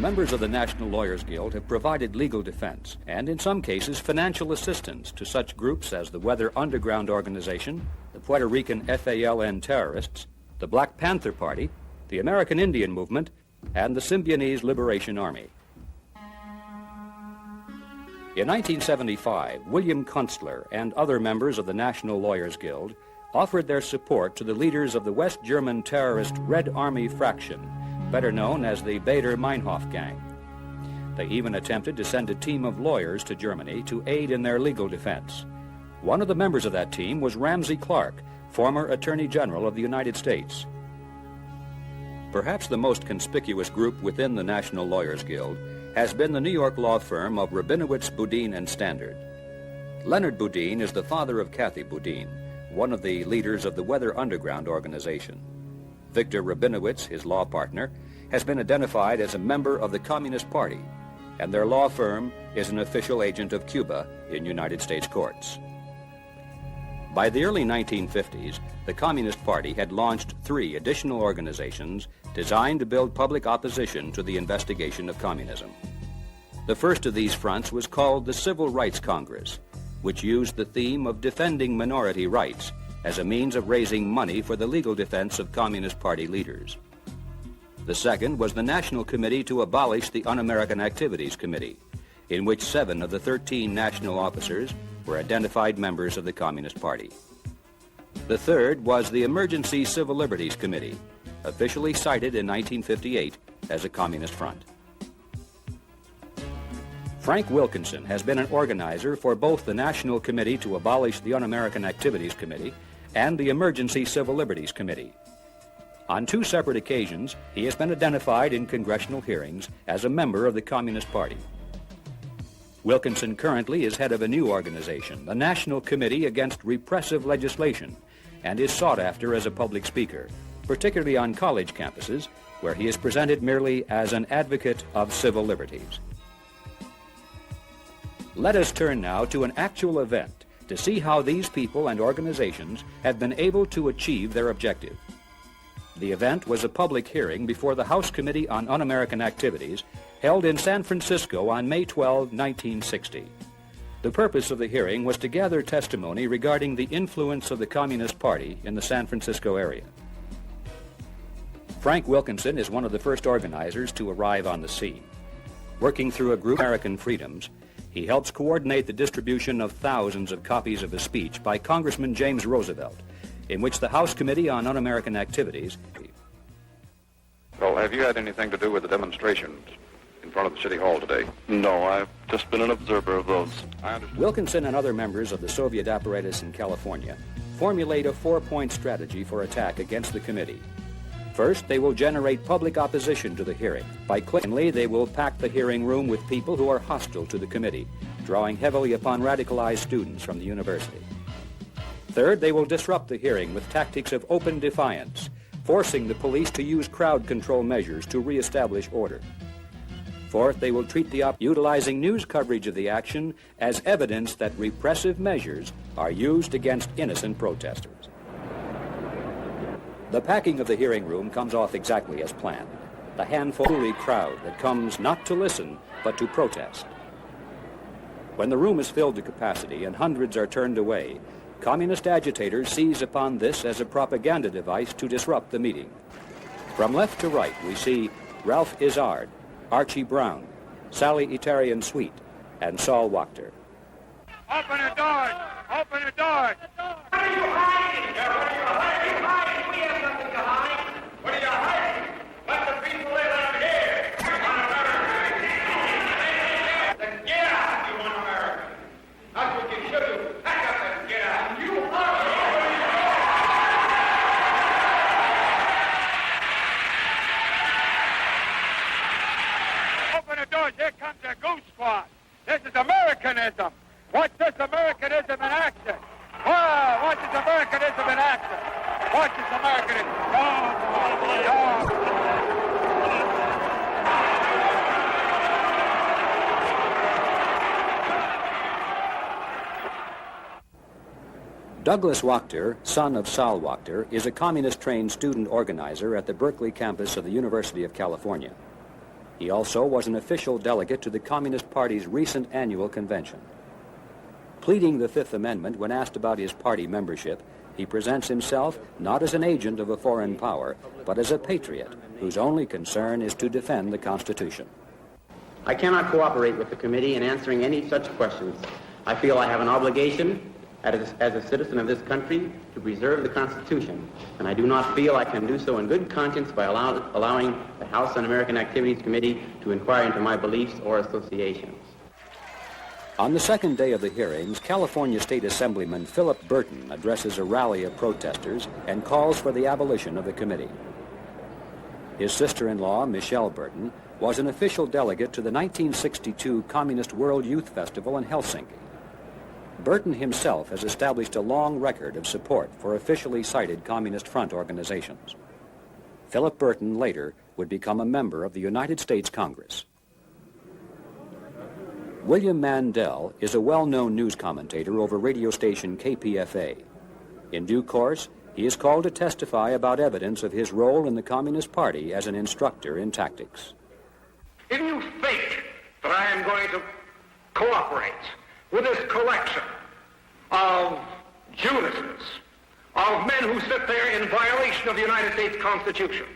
Members of the National Lawyers Guild have provided legal defense and, in some cases, financial assistance to such groups as the Weather Underground Organization, the Puerto Rican FALN terrorists, the Black Panther Party, the American Indian Movement, and the Symbionese Liberation Army. In 1975, William Kunstler and other members of the National Lawyers Guild offered their support to the leaders of the West German terrorist Red Army Fraction, better known as the Baader-Meinhof Gang. They even attempted to send a team of lawyers to Germany to aid in their legal defense. One of the members of that team was Ramsey Clark, former Attorney General of the United States. Perhaps the most conspicuous group within the National Lawyers Guild has been the New York law firm of Rabinowitz, Boudin, and Standard. Leonard Boudin is the father of Kathy Boudin, one of the leaders of the Weather Underground Organization. Victor Rabinowitz, his law partner, has been identified as a member of the Communist Party, and their law firm is an official agent of Cuba in United States courts. By the early 1950s, the Communist Party had launched 3 additional organizations designed to build public opposition to the investigation of communism. The first of these fronts was called the Civil Rights Congress, which used the theme of defending minority rights as a means of raising money for the legal defense of Communist Party leaders. The second was the National Committee to Abolish the Un-American Activities Committee, in which 7 of the 13 national officers were identified members of the Communist Party. The third was the Emergency Civil Liberties Committee, officially cited in 1958 as a Communist Front. Frank Wilkinson has been an organizer for both the National Committee to Abolish the Un-American Activities Committee and the Emergency Civil Liberties Committee. On 2 separate occasions, he has been identified in congressional hearings as a member of the Communist Party. Wilkinson currently is head of a new organization, the National Committee Against Repressive Legislation, and is sought after as a public speaker, particularly on college campuses, where he is presented merely as an advocate of civil liberties. Let us turn now to an actual event to see how these people and organizations have been able to achieve their objective. The event was a public hearing before the House Committee on Un-American Activities held in San Francisco on May 12, 1960. The purpose of the hearing was to gather testimony regarding the influence of the Communist Party in the San Francisco area. Frank Wilkinson is one of the first organizers to arrive on the scene. Working through a group, American Freedoms, he helps coordinate the distribution of thousands of copies of a speech by Congressman James Roosevelt, in which the House Committee on Un-American Activities... Well, have you had anything to do with the demonstrations in front of the City Hall today? No, I've just been an observer of those. I understand. Wilkinson and other members of the Soviet apparatus in California formulate a 4-point strategy for attack against the committee. First, they will generate public opposition to the hearing. Secondly, they will pack the hearing room with people who are hostile to the committee, drawing heavily upon radicalized students from the university. Third, they will disrupt the hearing with tactics of open defiance, forcing the police to use crowd control measures to reestablish order. Fourth, they will treat the utilizing news coverage of the action as evidence that repressive measures are used against innocent protesters. The packing of the hearing room comes off exactly as planned. The handful-of crowd that comes not to listen, but to protest. When the room is filled to capacity and hundreds are turned away, communist agitators seize upon this as a propaganda device to disrupt the meeting. From left to right, we see Ralph Izzard, Archie Brown, Sally Itarian Sweet, and Saul Wachter. Open the doors! Open the doors! What are you hiding? What are you hiding? We have nothing to hide. What are you hiding? Let the people in out here. Then get out, you un-American. That's what you should do. Pack up and get out. You Open the doors. Here comes the Goose Squad. This is Americanism. Watch this Americanism in action. Wow, watch this Americanism in action. torches American. Dog. Douglas Wachter, son of Sol Wachter, is a communist-trained student organizer at the Berkeley campus of the University of California. He also was an official delegate to the Communist Party's recent annual convention. Pleading the Fifth Amendment when asked about his party membership, he presents himself not as an agent of a foreign power, but as a patriot whose only concern is to defend the Constitution. I cannot cooperate with the committee in answering any such questions. I feel I have an obligation as a citizen of this country to preserve the Constitution, and I do not feel I can do so in good conscience by allowing the House Un-American Activities Committee to inquire into my beliefs or associations. On the second day of the hearings, California State Assemblyman Philip Burton addresses a rally of protesters and calls for the abolition of the committee. His sister-in-law, Michelle Burton, was an official delegate to the 1962 Communist World Youth Festival in Helsinki. Burton himself has established a long record of support for officially cited Communist Front organizations. Philip Burton later would become a member of the United States Congress. William Mandel is a well-known news commentator over radio station KPFA. In due course, he is called to testify about evidence of his role in the Communist Party as an instructor in tactics. If you think that I am going to cooperate with this collection of Judases, of men who sit there in violation of the United States Constitution,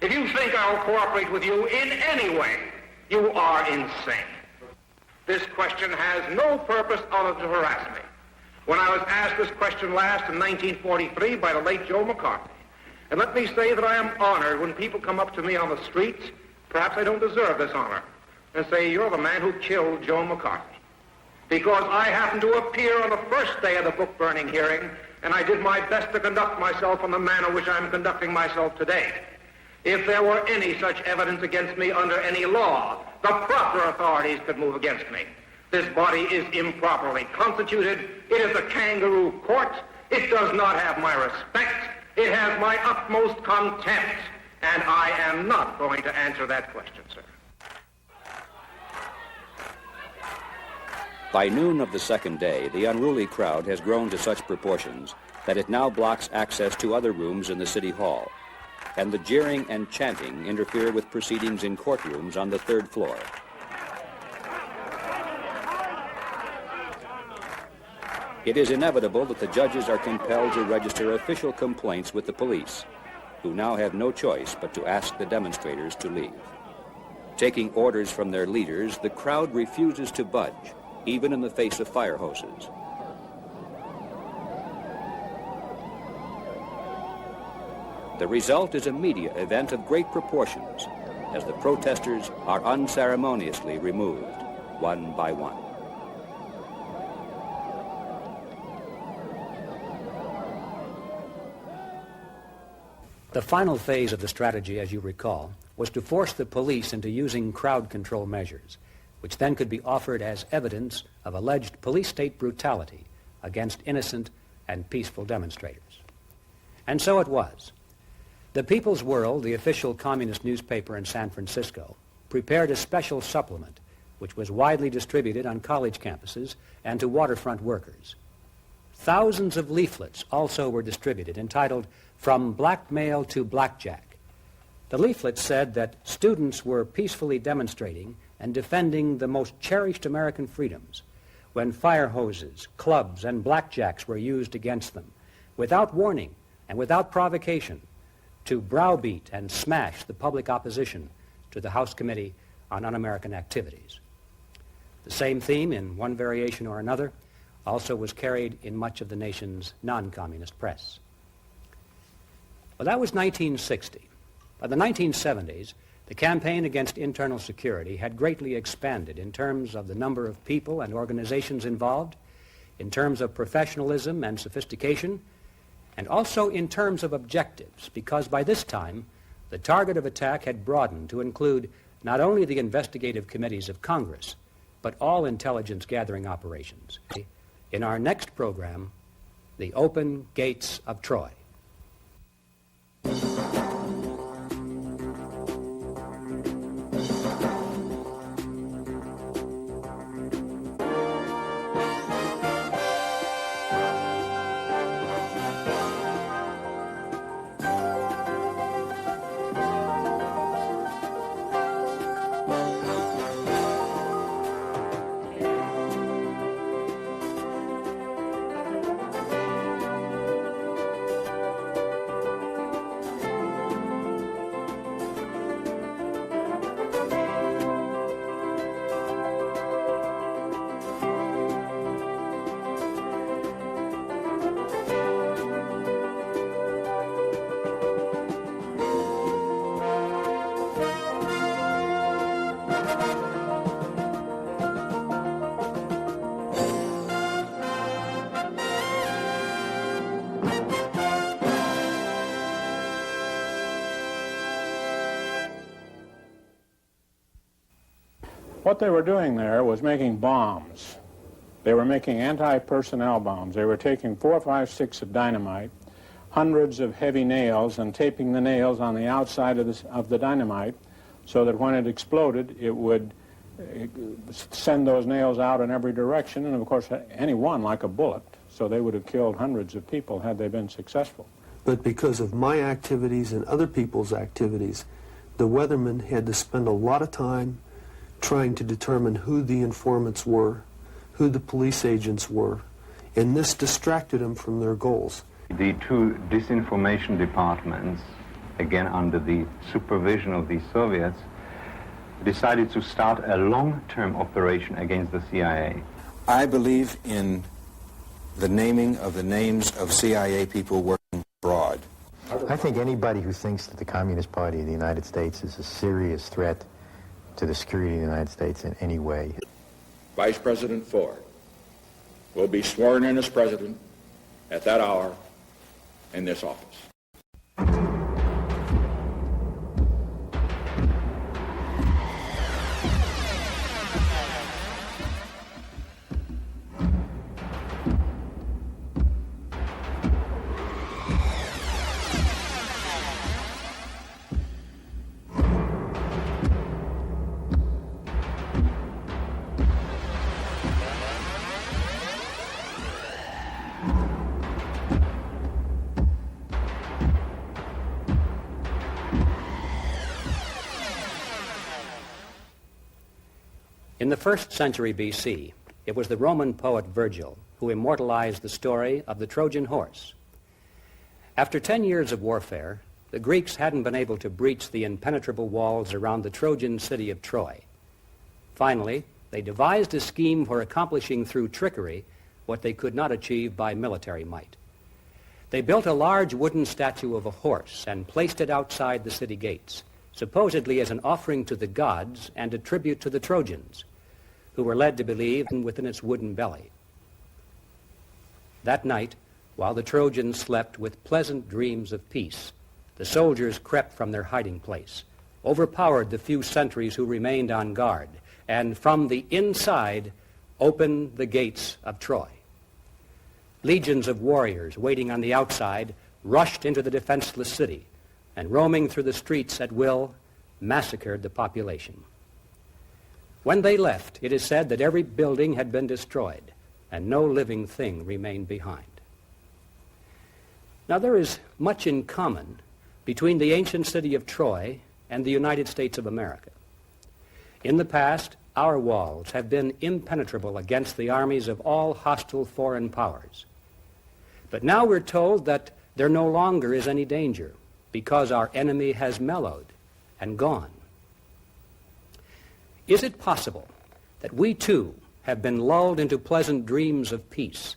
if you think I'll cooperate with you in any way, you are insane. This question has no purpose other than to harass me. When I was asked this question last in 1943 by the late Joe McCarthy, and let me say that I am honored when people come up to me on the streets, perhaps I don't deserve this honor, and say, you're the man who killed Joe McCarthy. Because I happened to appear on the first day of the book-burning hearing, and I did my best to conduct myself in the manner which I'm conducting myself today. If there were any such evidence against me under any law, the proper authorities could move against me. This body is improperly constituted. It is a kangaroo court. It does not have my respect. It has my utmost contempt. And I am not going to answer that question, sir. By noon of the second day, the unruly crowd has grown to such proportions that it now blocks access to other rooms in the City Hall, and the jeering and chanting interfere with proceedings in courtrooms on the third floor. It is inevitable that the judges are compelled to register official complaints with the police, who now have no choice but to ask the demonstrators to leave. Taking orders from their leaders, the crowd refuses to budge, even in the face of fire hoses. The result is a media event of great proportions, as the protesters are unceremoniously removed, one by one. The final phase of the strategy, as you recall, was to force the police into using crowd control measures, which then could be offered as evidence of alleged police-state brutality against innocent and peaceful demonstrators. And so it was. The People's World, the official communist newspaper in San Francisco, prepared a special supplement which was widely distributed on college campuses and to waterfront workers. Thousands of leaflets also were distributed entitled From Blackmail to Blackjack. The leaflets said that students were peacefully demonstrating and defending the most cherished American freedoms when fire hoses, clubs, and blackjacks were used against them, without warning and without provocation, to browbeat and smash the public opposition to the House Committee on Un-American Activities. The same theme, in one variation or another, also was carried in much of the nation's non-communist press. Well, that was 1960. By the 1970s, the campaign against internal security had greatly expanded in terms of the number of people and organizations involved, in terms of professionalism and sophistication, and also in terms of objectives, because by this time, the target of attack had broadened to include not only the investigative committees of Congress, but all intelligence gathering operations. In our next program, The Open Gates of Troy. What they were doing there was making bombs. They were making anti-personnel bombs. They were taking 4, 5, 6 of dynamite, hundreds of heavy nails, and taping the nails on the outside of the dynamite so that when it exploded, it would send those nails out in every direction, and of course, any one like a bullet. So they would have killed hundreds of people had they been successful. But because of my activities and other people's activities, the weathermen had to spend a lot of time trying to determine who the informants were, who the police agents were, and this distracted them from their goals. The two disinformation departments, again under the supervision of the Soviets, decided to start a long-term operation against the CIA. I believe in the naming of the names of CIA people working abroad. I think anybody who thinks that the Communist Party of the United States is a serious threat to the security of the United States in any way. Vice President Ford will be sworn in as president at that hour in this office. In the 1st century BC, it was the Roman poet Virgil who immortalized the story of the Trojan horse. After 10 years of warfare, the Greeks hadn't been able to breach the impenetrable walls around the Trojan city of Troy. Finally, they devised a scheme for accomplishing through trickery what they could not achieve by military might. They built a large wooden statue of a horse and placed it outside the city gates, supposedly as an offering to the gods and a tribute to the Trojans, who were led to believe within its wooden belly. That night, while the Trojans slept with pleasant dreams of peace, the soldiers crept from their hiding place, overpowered the few sentries who remained on guard, and from the inside opened the gates of Troy. Legions of warriors waiting on the outside rushed into the defenseless city, and roaming through the streets at will, massacred the population. When they left, it is said that every building had been destroyed, and no living thing remained behind. Now, there is much in common between the ancient city of Troy and the United States of America. In the past, our walls have been impenetrable against the armies of all hostile foreign powers. But now we're told that there no longer is any danger because our enemy has mellowed and gone. Is it possible that we too have been lulled into pleasant dreams of peace,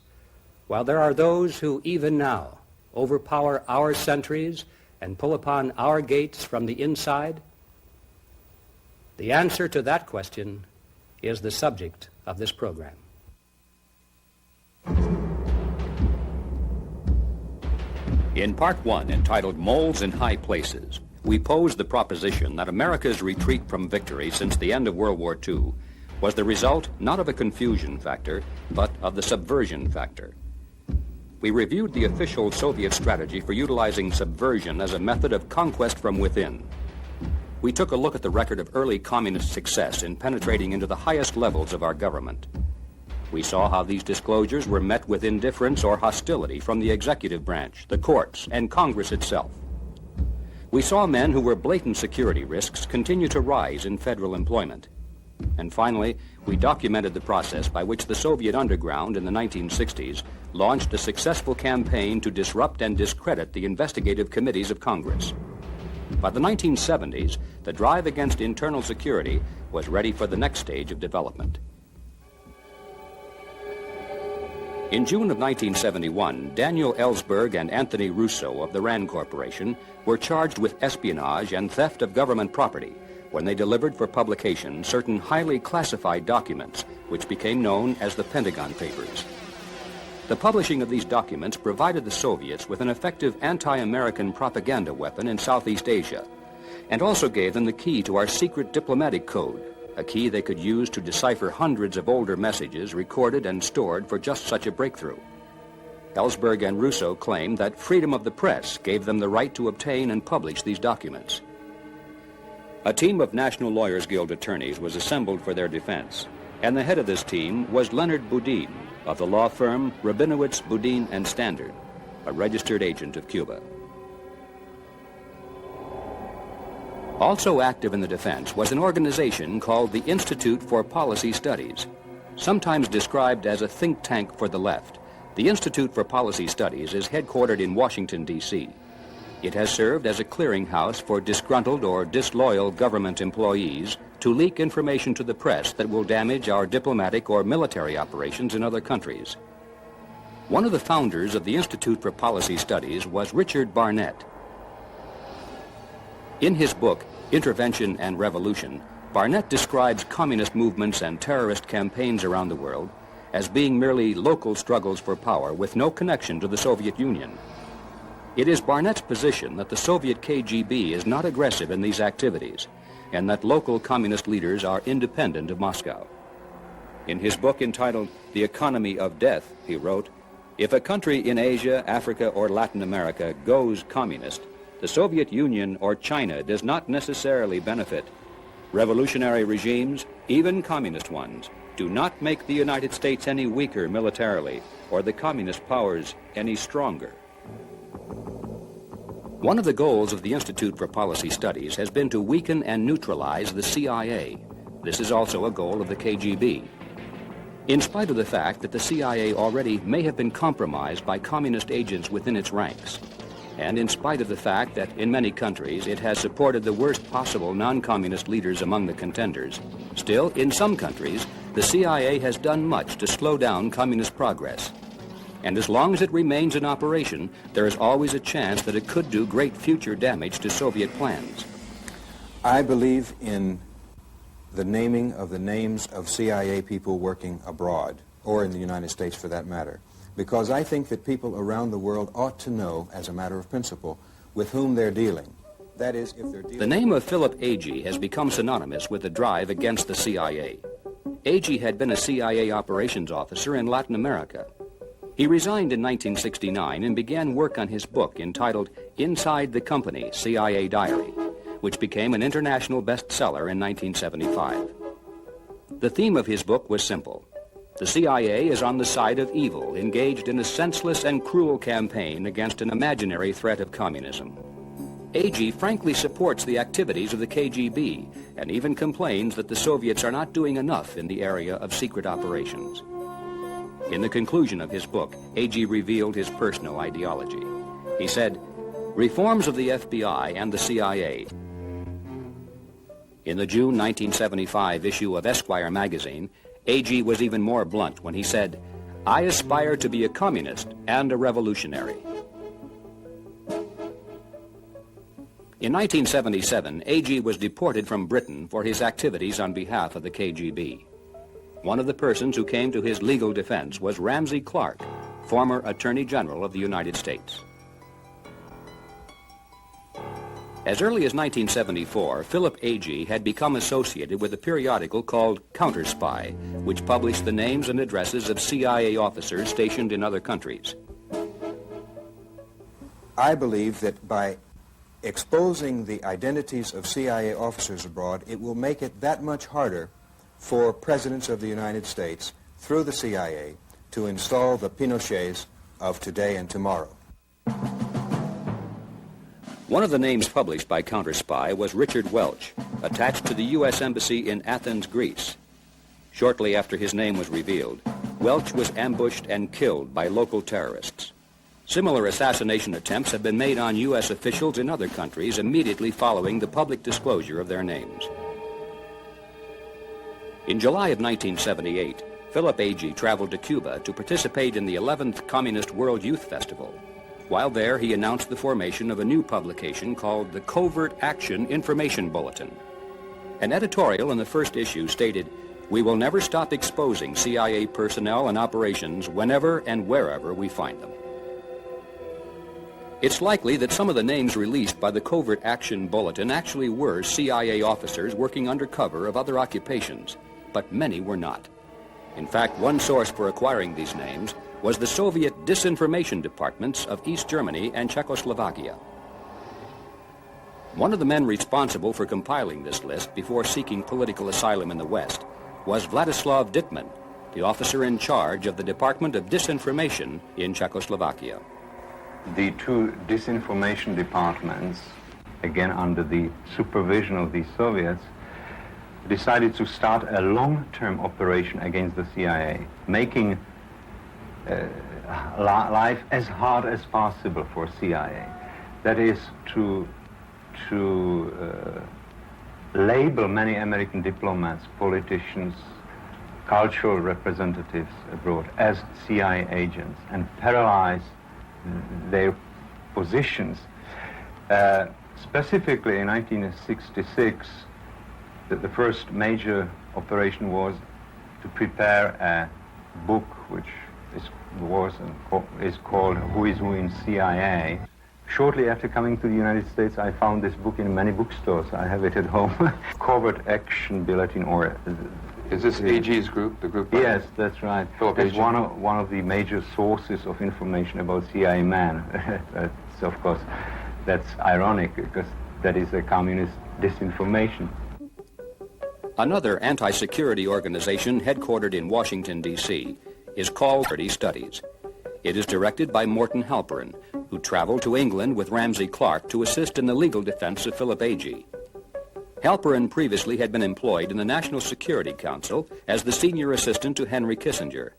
while there are those who even now overpower our sentries and pull upon our gates from the inside? The answer to that question is the subject of this program. In Part 1, entitled Moles in High Places, we pose the proposition that America's retreat from victory since the end of World War II was the result not of a confusion factor, but of the subversion factor. We reviewed the official Soviet strategy for utilizing subversion as a method of conquest from within. We took a look at the record of early communist success in penetrating into the highest levels of our government. We saw how these disclosures were met with indifference or hostility from the executive branch, the courts, and Congress itself. We saw men who were blatant security risks continue to rise in federal employment. And finally, we documented the process by which the Soviet underground in the 1960s launched a successful campaign to disrupt and discredit the investigative committees of Congress. By the 1970s, the drive against internal security was ready for the next stage of development. In June of 1971, Daniel Ellsberg and Anthony Russo of the RAND Corporation were charged with espionage and theft of government property when they delivered for publication certain highly classified documents which became known as the Pentagon Papers. The publishing of these documents provided the Soviets with an effective anti-American propaganda weapon in Southeast Asia, and also gave them the key to our secret diplomatic code, a key they could use to decipher hundreds of older messages recorded and stored for just such a breakthrough. Ellsberg and Russo claimed that freedom of the press gave them the right to obtain and publish these documents. A team of National Lawyers Guild attorneys was assembled for their defense, and the head of this team was Leonard Boudin of the law firm Rabinowitz, Boudin and Standard, a registered agent of Cuba. Also active in the defense was an organization called the Institute for Policy Studies. Sometimes described as a think tank for the left, the Institute for Policy Studies is headquartered in Washington, D.C. It has served as a clearinghouse for disgruntled or disloyal government employees to leak information to the press that will damage our diplomatic or military operations in other countries. One of the founders of the Institute for Policy Studies was Richard Barnett. In his book, Intervention and Revolution, Barnett describes communist movements and terrorist campaigns around the world as being merely local struggles for power with no connection to the Soviet Union. It is Barnett's position that the Soviet KGB is not aggressive in these activities and that local communist leaders are independent of Moscow. In his book entitled The Economy of Death, he wrote, "If a country in Asia, Africa, or Latin America goes communist, the Soviet Union or China does not necessarily benefit. Revolutionary regimes, even communist ones, do not make the United States any weaker militarily or the communist powers any stronger." One of the goals of the Institute for Policy Studies has been to weaken and neutralize the CIA. This is also a goal of the KGB. In spite of the fact that the CIA already may have been compromised by communist agents within its ranks, and in spite of the fact that in many countries it has supported the worst possible non-communist leaders among the contenders, still, in some countries, the CIA has done much to slow down communist progress. And as long as it remains in operation, there is always a chance that it could do great future damage to Soviet plans. I believe in the naming of the names of CIA people working abroad, or in the United States for that matter, because I think that people around the world ought to know, as a matter of principle, with whom they're dealing. That is, if they're dealing... The name of Philip Agee has become synonymous with the drive against the CIA. Agee had been a CIA operations officer in Latin America. He resigned in 1969 and began work on his book entitled Inside the Company, CIA Diary, which became an international bestseller in 1975. The theme of his book was simple. The CIA is on the side of evil, engaged in a senseless and cruel campaign against an imaginary threat of communism. Agee frankly supports the activities of the KGB and even complains that the Soviets are not doing enough in the area of secret operations. In the conclusion of his book, Agee revealed his personal ideology. He said, "Reforms of the FBI and the CIA." In the June 1975 issue of Esquire magazine, Agee was even more blunt when he said, "I aspire to be a communist and a revolutionary." In 1977, Agee was deported from Britain for his activities on behalf of the KGB. One of the persons who came to his legal defense was Ramsey Clark, former Attorney General of the United States. As early as 1974, Philip Agee had become associated with a periodical called Counterspy, which published the names and addresses of CIA officers stationed in other countries. I believe that by exposing the identities of CIA officers abroad, it will make it that much harder for presidents of the United States, through the CIA, to install the Pinochets of today and tomorrow. One of the names published by Counterspy was Richard Welch, attached to the U.S. Embassy in Athens, Greece. Shortly after his name was revealed, Welch was ambushed and killed by local terrorists. Similar assassination attempts have been made on U.S. officials in other countries immediately following the public disclosure of their names. In July of 1978, Philip Agee traveled to Cuba to participate in the 11th Communist World Youth Festival. While there, he announced the formation of a new publication called the Covert Action Information Bulletin. An editorial in the first issue stated, "We will never stop exposing CIA personnel and operations whenever and wherever we find them." It's likely that some of the names released by the Covert Action Bulletin actually were CIA officers working under cover of other occupations, but many were not. In fact, one source for acquiring these names was the Soviet disinformation departments of East Germany and Czechoslovakia. One of the men responsible for compiling this list before seeking political asylum in the West was Vladislav Dittman, the officer in charge of the Department of Disinformation in Czechoslovakia. The two disinformation departments, again under the supervision of the Soviets, decided to start a long-term operation against the CIA, making life as hard as possible for CIA. That is to label many American diplomats, politicians, cultural representatives abroad as CIA agents and paralyze their positions. Specifically in 1966, the first major operation was to prepare a book which is called Who is Who in CIA. Shortly after coming to the United States, I found this book in many bookstores. I have it at home. Covert Action Bulletin, or is this AG's group, the group? Yes, that's right. It's one of the major sources of information about CIA man. Of course, that's ironic because that is a communist disinformation. Another anti-security organization headquartered in Washington, D.C. is called Security Studies. It is directed by Morton Halperin, who traveled to England with Ramsey Clark to assist in the legal defense of Philip Agee. Halperin previously had been employed in the National Security Council as the senior assistant to Henry Kissinger.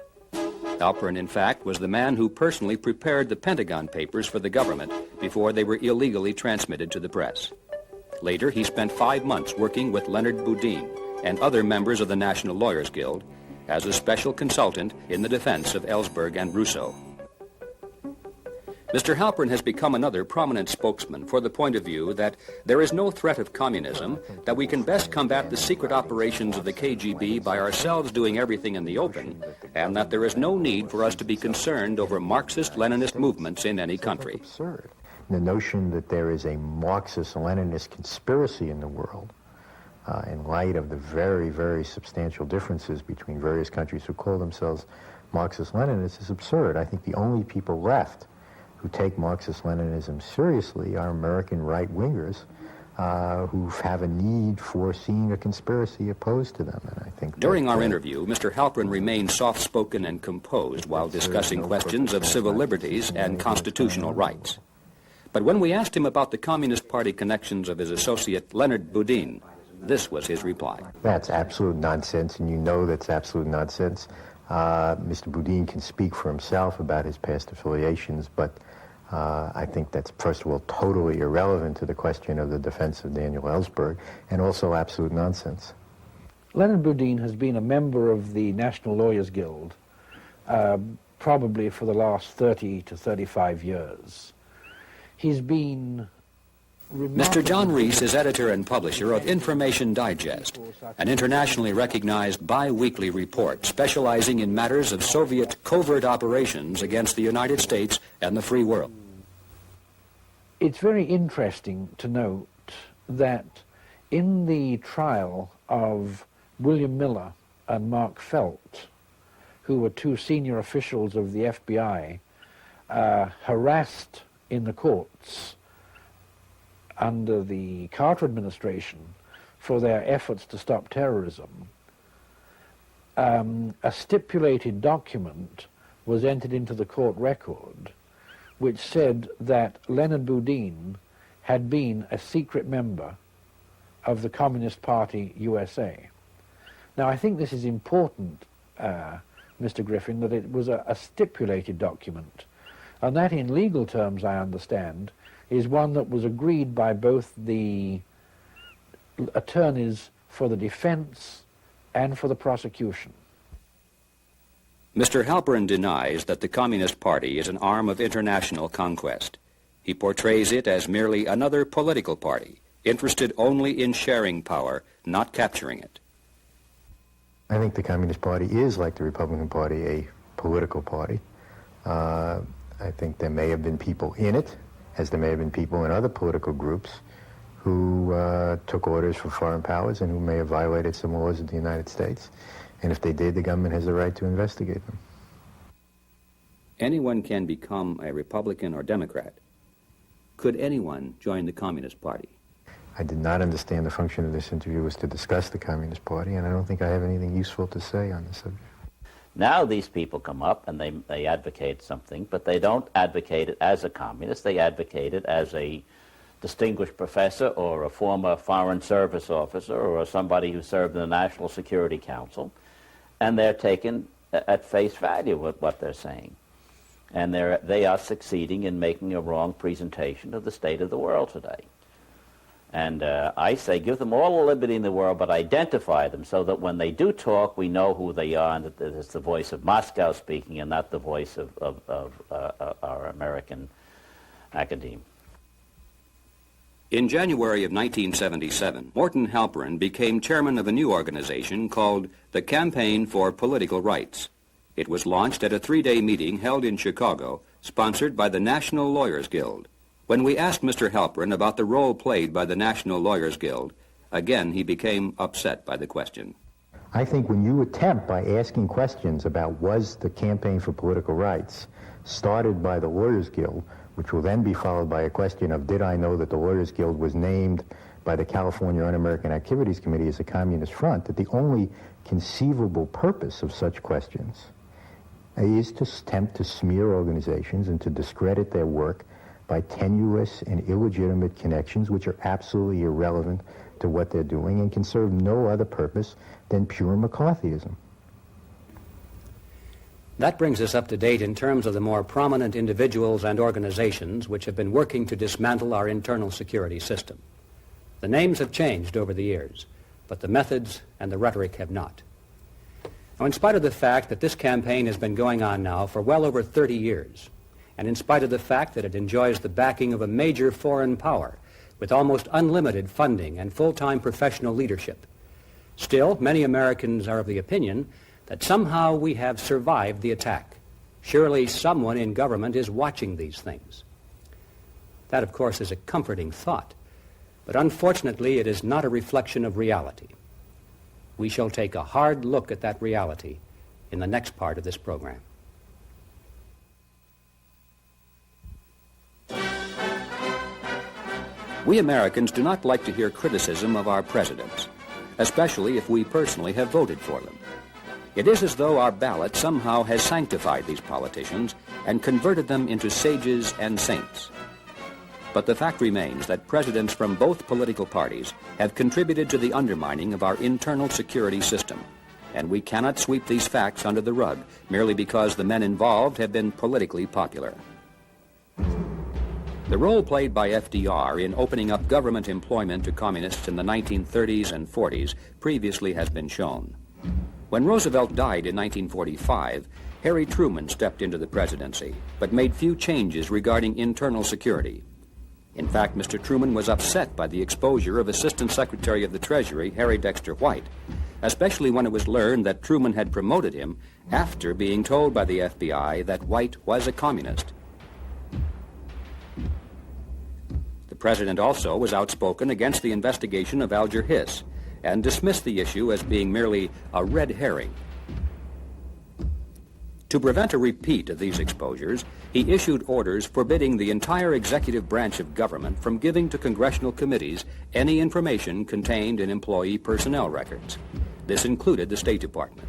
Halperin, in fact, was the man who personally prepared the Pentagon Papers for the government before they were illegally transmitted to the press. Later, he spent 5 months working with Leonard Boudin and other members of the National Lawyers Guild as a special consultant in the defense of Ellsberg and Rousseau. Mr. Halperin has become another prominent spokesman for the point of view that there is no threat of communism, that we can best combat the secret operations of the KGB by ourselves doing everything in the open, and that there is no need for us to be concerned over Marxist-Leninist movements in any country. Absurd. The notion that there is a Marxist-Leninist conspiracy in the world, in light of the very, very substantial differences between various countries who call themselves Marxist-Leninists, is absurd. I think the only people left who take Marxist-Leninism seriously are American right-wingers who have a need for seeing a conspiracy opposed to them. And I think during our interview, Mr. Halperin remained soft-spoken and composed while discussing questions of civil liberties and constitutional rights. But when we asked him about the Communist Party connections of his associate Leonard Boudin, this was his reply. That's absolute nonsense, and you know that's absolute nonsense. Mr. Boudin can speak for himself about his past affiliations, but I think that's, first of all, totally irrelevant to the question of the defense of Daniel Ellsberg, and also absolute nonsense. Leonard Boudin has been a member of the National Lawyers Guild probably for the last 30 to 35 years. He's been... Mr. John Reese is editor and publisher of Information Digest, an internationally recognized bi-weekly report specializing in matters of Soviet covert operations against the United States and the free world. It's very interesting to note that in the trial of William Miller and Mark Felt, who were two senior officials of the FBI, harassed in the courts under the Carter administration for their efforts to stop terrorism, a stipulated document was entered into the court record which said that Leonard Boudin had been a secret member of the Communist Party USA. Now, I think this is important, Mr. Griffin, that it was a stipulated document, and that in legal terms, I understand, is one that was agreed by both the attorneys for the defense and for the prosecution. Mr. Halperin denies that the Communist Party is an arm of international conquest. He portrays it as merely another political party, interested only in sharing power, not capturing it. I think the Communist Party is, like the Republican Party, a political party. I think there may have been people in it as there may have been people in other political groups who took orders from foreign powers and who may have violated some laws of the United States. And if they did, the government has the right to investigate them. Anyone can become a Republican or Democrat. Could anyone join the Communist Party? I did not understand the function of this interview was to discuss the Communist Party, and I don't think I have anything useful to say on the subject. Now these people come up and they advocate something, but they don't advocate it as a communist. They advocate it as a distinguished professor or a former foreign service officer or somebody who served in the National Security Council, and they're taken at face value with what they're saying. And they are succeeding in making a wrong presentation of the state of the world today. And I say give them all the liberty in the world, but identify them so that when they do talk, we know who they are and that it's the voice of Moscow speaking and not the voice of our American academe. In January of 1977, Morton Halperin became chairman of a new organization called the Campaign for Political Rights. It was launched at a 3-day meeting held in Chicago, sponsored by the National Lawyers Guild. When we asked Mr. Halperin about the role played by the National Lawyers Guild, again he became upset by the question. I think when you attempt by asking questions about was the Campaign for Political Rights started by the Lawyers Guild, which will then be followed by a question of did I know that the Lawyers Guild was named by the California Un-American Activities Committee as a communist front, that the only conceivable purpose of such questions is to attempt to smear organizations and to discredit their work by tenuous and illegitimate connections which are absolutely irrelevant to what they're doing and can serve no other purpose than pure McCarthyism. That brings us up to date in terms of the more prominent individuals and organizations which have been working to dismantle our internal security system. The names have changed over the years, but the methods and the rhetoric have not. Now, in spite of the fact that this campaign has been going on now for well over 30 years, and in spite of the fact that it enjoys the backing of a major foreign power with almost unlimited funding and full-time professional leadership, still, many Americans are of the opinion that somehow we have survived the attack. Surely someone in government is watching these things. That, of course, is a comforting thought, but unfortunately it is not a reflection of reality. We shall take a hard look at that reality in the next part of this program. We Americans do not like to hear criticism of our presidents, especially if we personally have voted for them. It is as though our ballot somehow has sanctified these politicians and converted them into sages and saints. But the fact remains that presidents from both political parties have contributed to the undermining of our internal security system, and we cannot sweep these facts under the rug merely because the men involved have been politically popular. The role played by FDR in opening up government employment to communists in the 1930s and 40s previously has been shown. When Roosevelt died in 1945, Harry Truman stepped into the presidency, but made few changes regarding internal security. In fact, Mr. Truman was upset by the exposure of Assistant Secretary of the Treasury, Harry Dexter White, especially when it was learned that Truman had promoted him after being told by the FBI that White was a communist. The president also was outspoken against the investigation of Alger Hiss and dismissed the issue as being merely a red herring. To prevent a repeat of these exposures, he issued orders forbidding the entire executive branch of government from giving to congressional committees any information contained in employee personnel records. This included the State Department.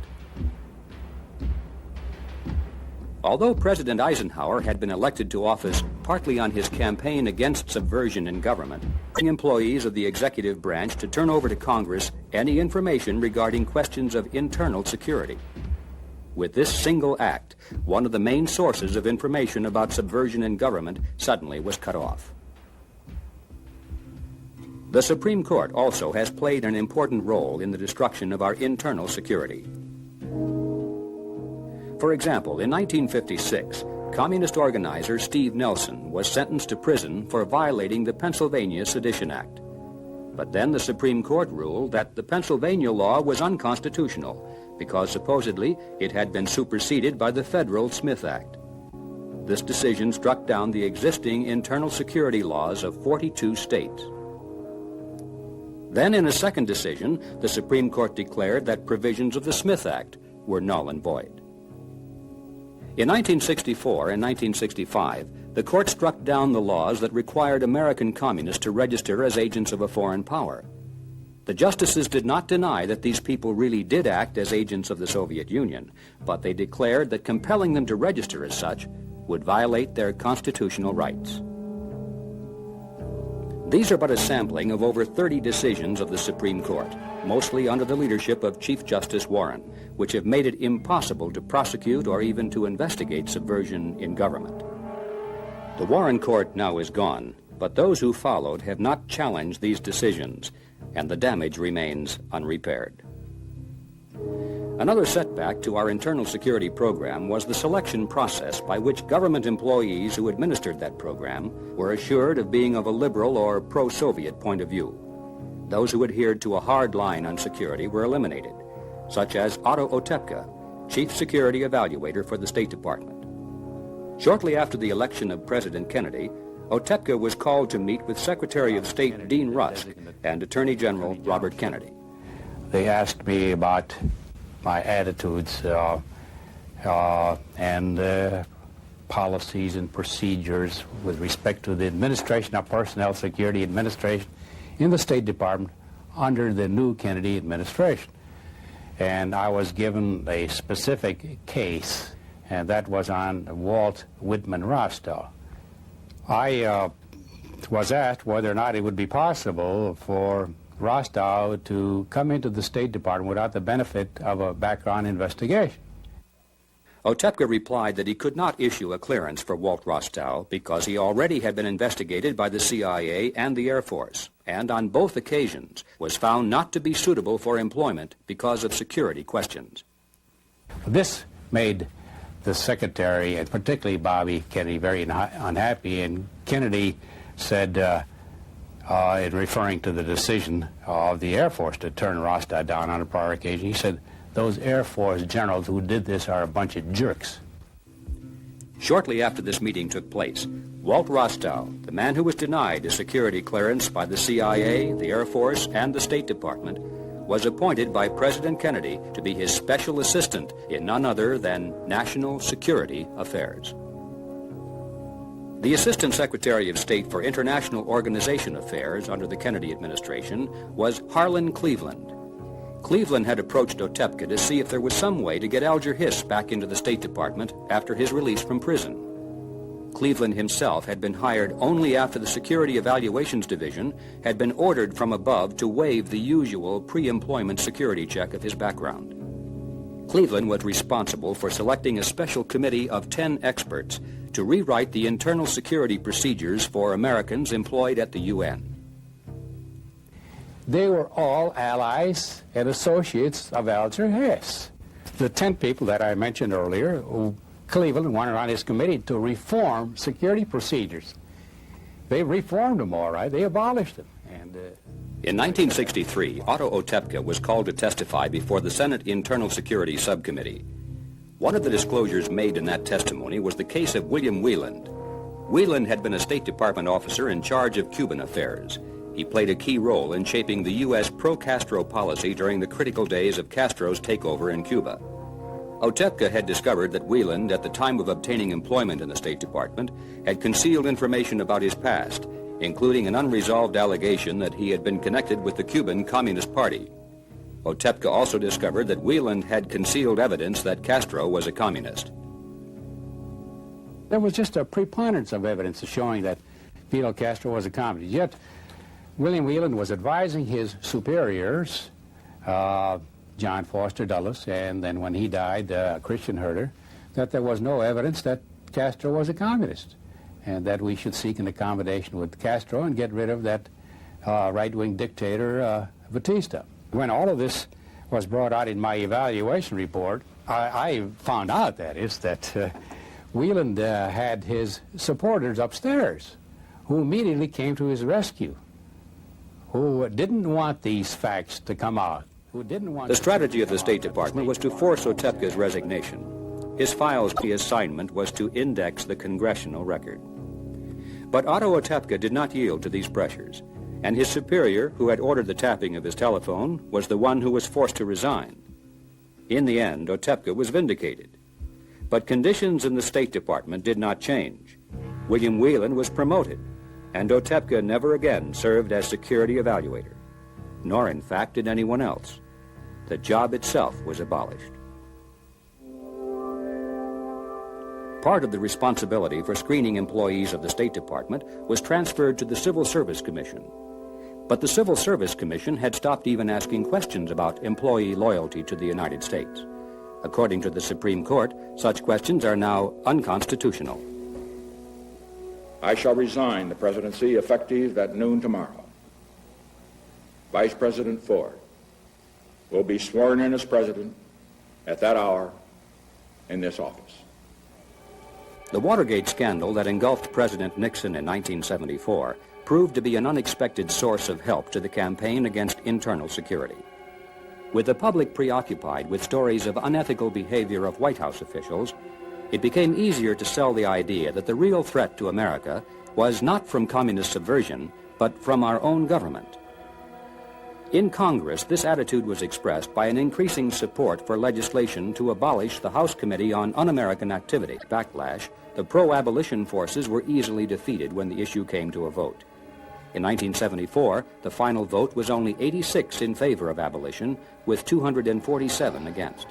Although President Eisenhower had been elected to office partly on his campaign against subversion in government, employees of the executive branch to turn over to Congress any information regarding questions of internal security. With this single act, one of the main sources of information about subversion in government suddenly was cut off. The Supreme Court also has played an important role in the destruction of our internal security. For example, in 1956, communist organizer Steve Nelson was sentenced to prison for violating the Pennsylvania Sedition Act. But then the Supreme Court ruled that the Pennsylvania law was unconstitutional because supposedly it had been superseded by the federal Smith Act. this decision struck down the existing internal security laws of 42 states. Then, in a second decision, the Supreme Court declared that provisions of the Smith Act were null and void. In 1964 and 1965, the court struck down the laws that required American communists to register as agents of a foreign power. The justices did not deny that these people really did act as agents of the Soviet Union, but they declared that compelling them to register as such would violate their constitutional rights. These are but a sampling of over 30 decisions of the Supreme Court, mostly under the leadership of Chief Justice Warren, which have made it impossible to prosecute or even to investigate subversion in government. The Warren Court now is gone, but those who followed have not challenged these decisions, and the damage remains unrepaired. Another setback to our internal security program was the selection process by which government employees who administered that program were assured of being of a liberal or pro-Soviet point of view. Those who adhered to a hard line on security were eliminated, such as Otto Otepka, Chief Security Evaluator for the State Department. Shortly after the election of President Kennedy, Otepka was called to meet with Secretary of State Dean Rusk and Attorney General Robert Kennedy. They asked me about my attitudes and policies and procedures with respect to the administration of personnel security administration in the State Department under the new Kennedy administration. And I was given a specific case, and that was on Walt Whitman Rostow. I was asked whether or not it would be possible for Rostow to come into the State Department without the benefit of a background investigation. Otepka replied that he could not issue a clearance for Walt Rostow because he already had been investigated by the CIA and the Air Force, and on both occasions was found not to be suitable for employment because of security questions. This made the Secretary, and particularly Bobby Kennedy, very unhappy, and Kennedy said, referring to the decision of the Air Force to turn Rostow down on a prior occasion, he said, "Those Air Force generals who did this are a bunch of jerks." Shortly after this meeting took place, Walt Rostow, the man who was denied a security clearance by the CIA, the Air Force, and the State Department, was appointed by President Kennedy to be his special assistant in none other than national security affairs. The Assistant Secretary of State for International Organization Affairs under the Kennedy administration was Harlan Cleveland. Cleveland had approached Otepka to see if there was some way to get Alger Hiss back into the State Department after his release from prison. Cleveland himself had been hired only after the Security Evaluations Division had been ordered from above to waive the usual pre-employment security check of his background. Cleveland was responsible for selecting a special committee of 10 experts to rewrite the internal security procedures for Americans employed at the UN. They were all allies and associates of Alger Hiss. The 10 people that I mentioned earlier, who Cleveland wanted on his committee to reform security procedures. They reformed them all right. They abolished them. In 1963, Otto Otepka was called to testify before the Senate Internal Security Subcommittee. One of the disclosures made in that testimony was the case of William Wieland. Wieland had been a State Department officer in charge of Cuban affairs. He played a key role in shaping the U.S. pro-Castro policy during the critical days of Castro's takeover in Cuba. Otepka had discovered that Wieland, at the time of obtaining employment in the State Department, had concealed information about his past, including an unresolved allegation that he had been connected with the Cuban Communist Party. Otepka also discovered that Wieland had concealed evidence that Castro was a communist. There was just a preponderance of evidence showing that Fidel Castro was a communist. Yet, William Wieland was advising his superiors, John Foster Dulles, and then when he died, Christian Herter, that there was no evidence that Castro was a communist, and that we should seek an accommodation with Castro and get rid of that right-wing dictator, Batista. When all of this was brought out in my evaluation report, I found out, that is, that Wieland had his supporters upstairs who immediately came to his rescue, who didn't want these facts to come out. The strategy of the State Department was to force Otepka's resignation. his file's assignment was to index the congressional record. But Otto Otepka did not yield to these pressures, and his superior, who had ordered the tapping of his telephone, was the one who was forced to resign. In the end, Otepka was vindicated. But conditions in the State Department did not change. William Whelan was promoted, and Otepka never again served as security evaluator, nor in fact did anyone else. The job itself was abolished. Part of the responsibility for screening employees of the State Department was transferred to the Civil Service Commission. But the Civil Service Commission had stopped even asking questions about employee loyalty to the United States. According to the Supreme Court, such questions are now unconstitutional. I shall resign the presidency effective at noon tomorrow. Vice President Ford will be sworn in as president at that hour in this office. The Watergate scandal that engulfed President Nixon in 1974 proved to be an unexpected source of help to the campaign against internal security. With the public preoccupied with stories of unethical behavior of White House officials, it became easier to sell the idea that the real threat to America was not from communist subversion, but from our own government. In Congress, this attitude was expressed by an increasing support for legislation to abolish the House Committee on Un-American Activity. Backlash, the pro-abolition forces were easily defeated when the issue came to a vote. In 1974, the final vote was only 86 in favor of abolition, with 247 against.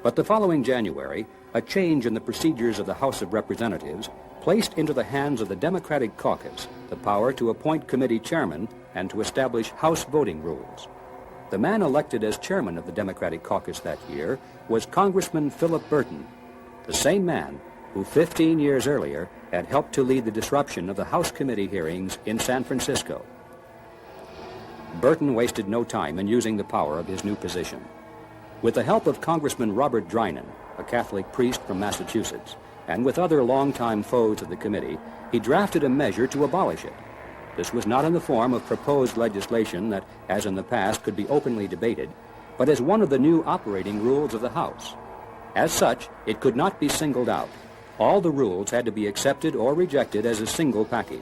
But the following January, a change in the procedures of the House of Representatives placed into the hands of the Democratic caucus the power to appoint committee chairmen and to establish House voting rules. The man elected as chairman of the Democratic caucus that year was Congressman Philip Burton, the same man who 15 years earlier had helped to lead the disruption of the House committee hearings in San Francisco. Burton wasted no time in using the power of his new position. With the help of Congressman Robert Drinan, a Catholic priest from Massachusetts, and with other longtime foes of the committee, he drafted a measure to abolish it. This was not in the form of proposed legislation that, as in the past, could be openly debated, but as one of the new operating rules of the House. As such, it could not be singled out. All the rules had to be accepted or rejected as a single package.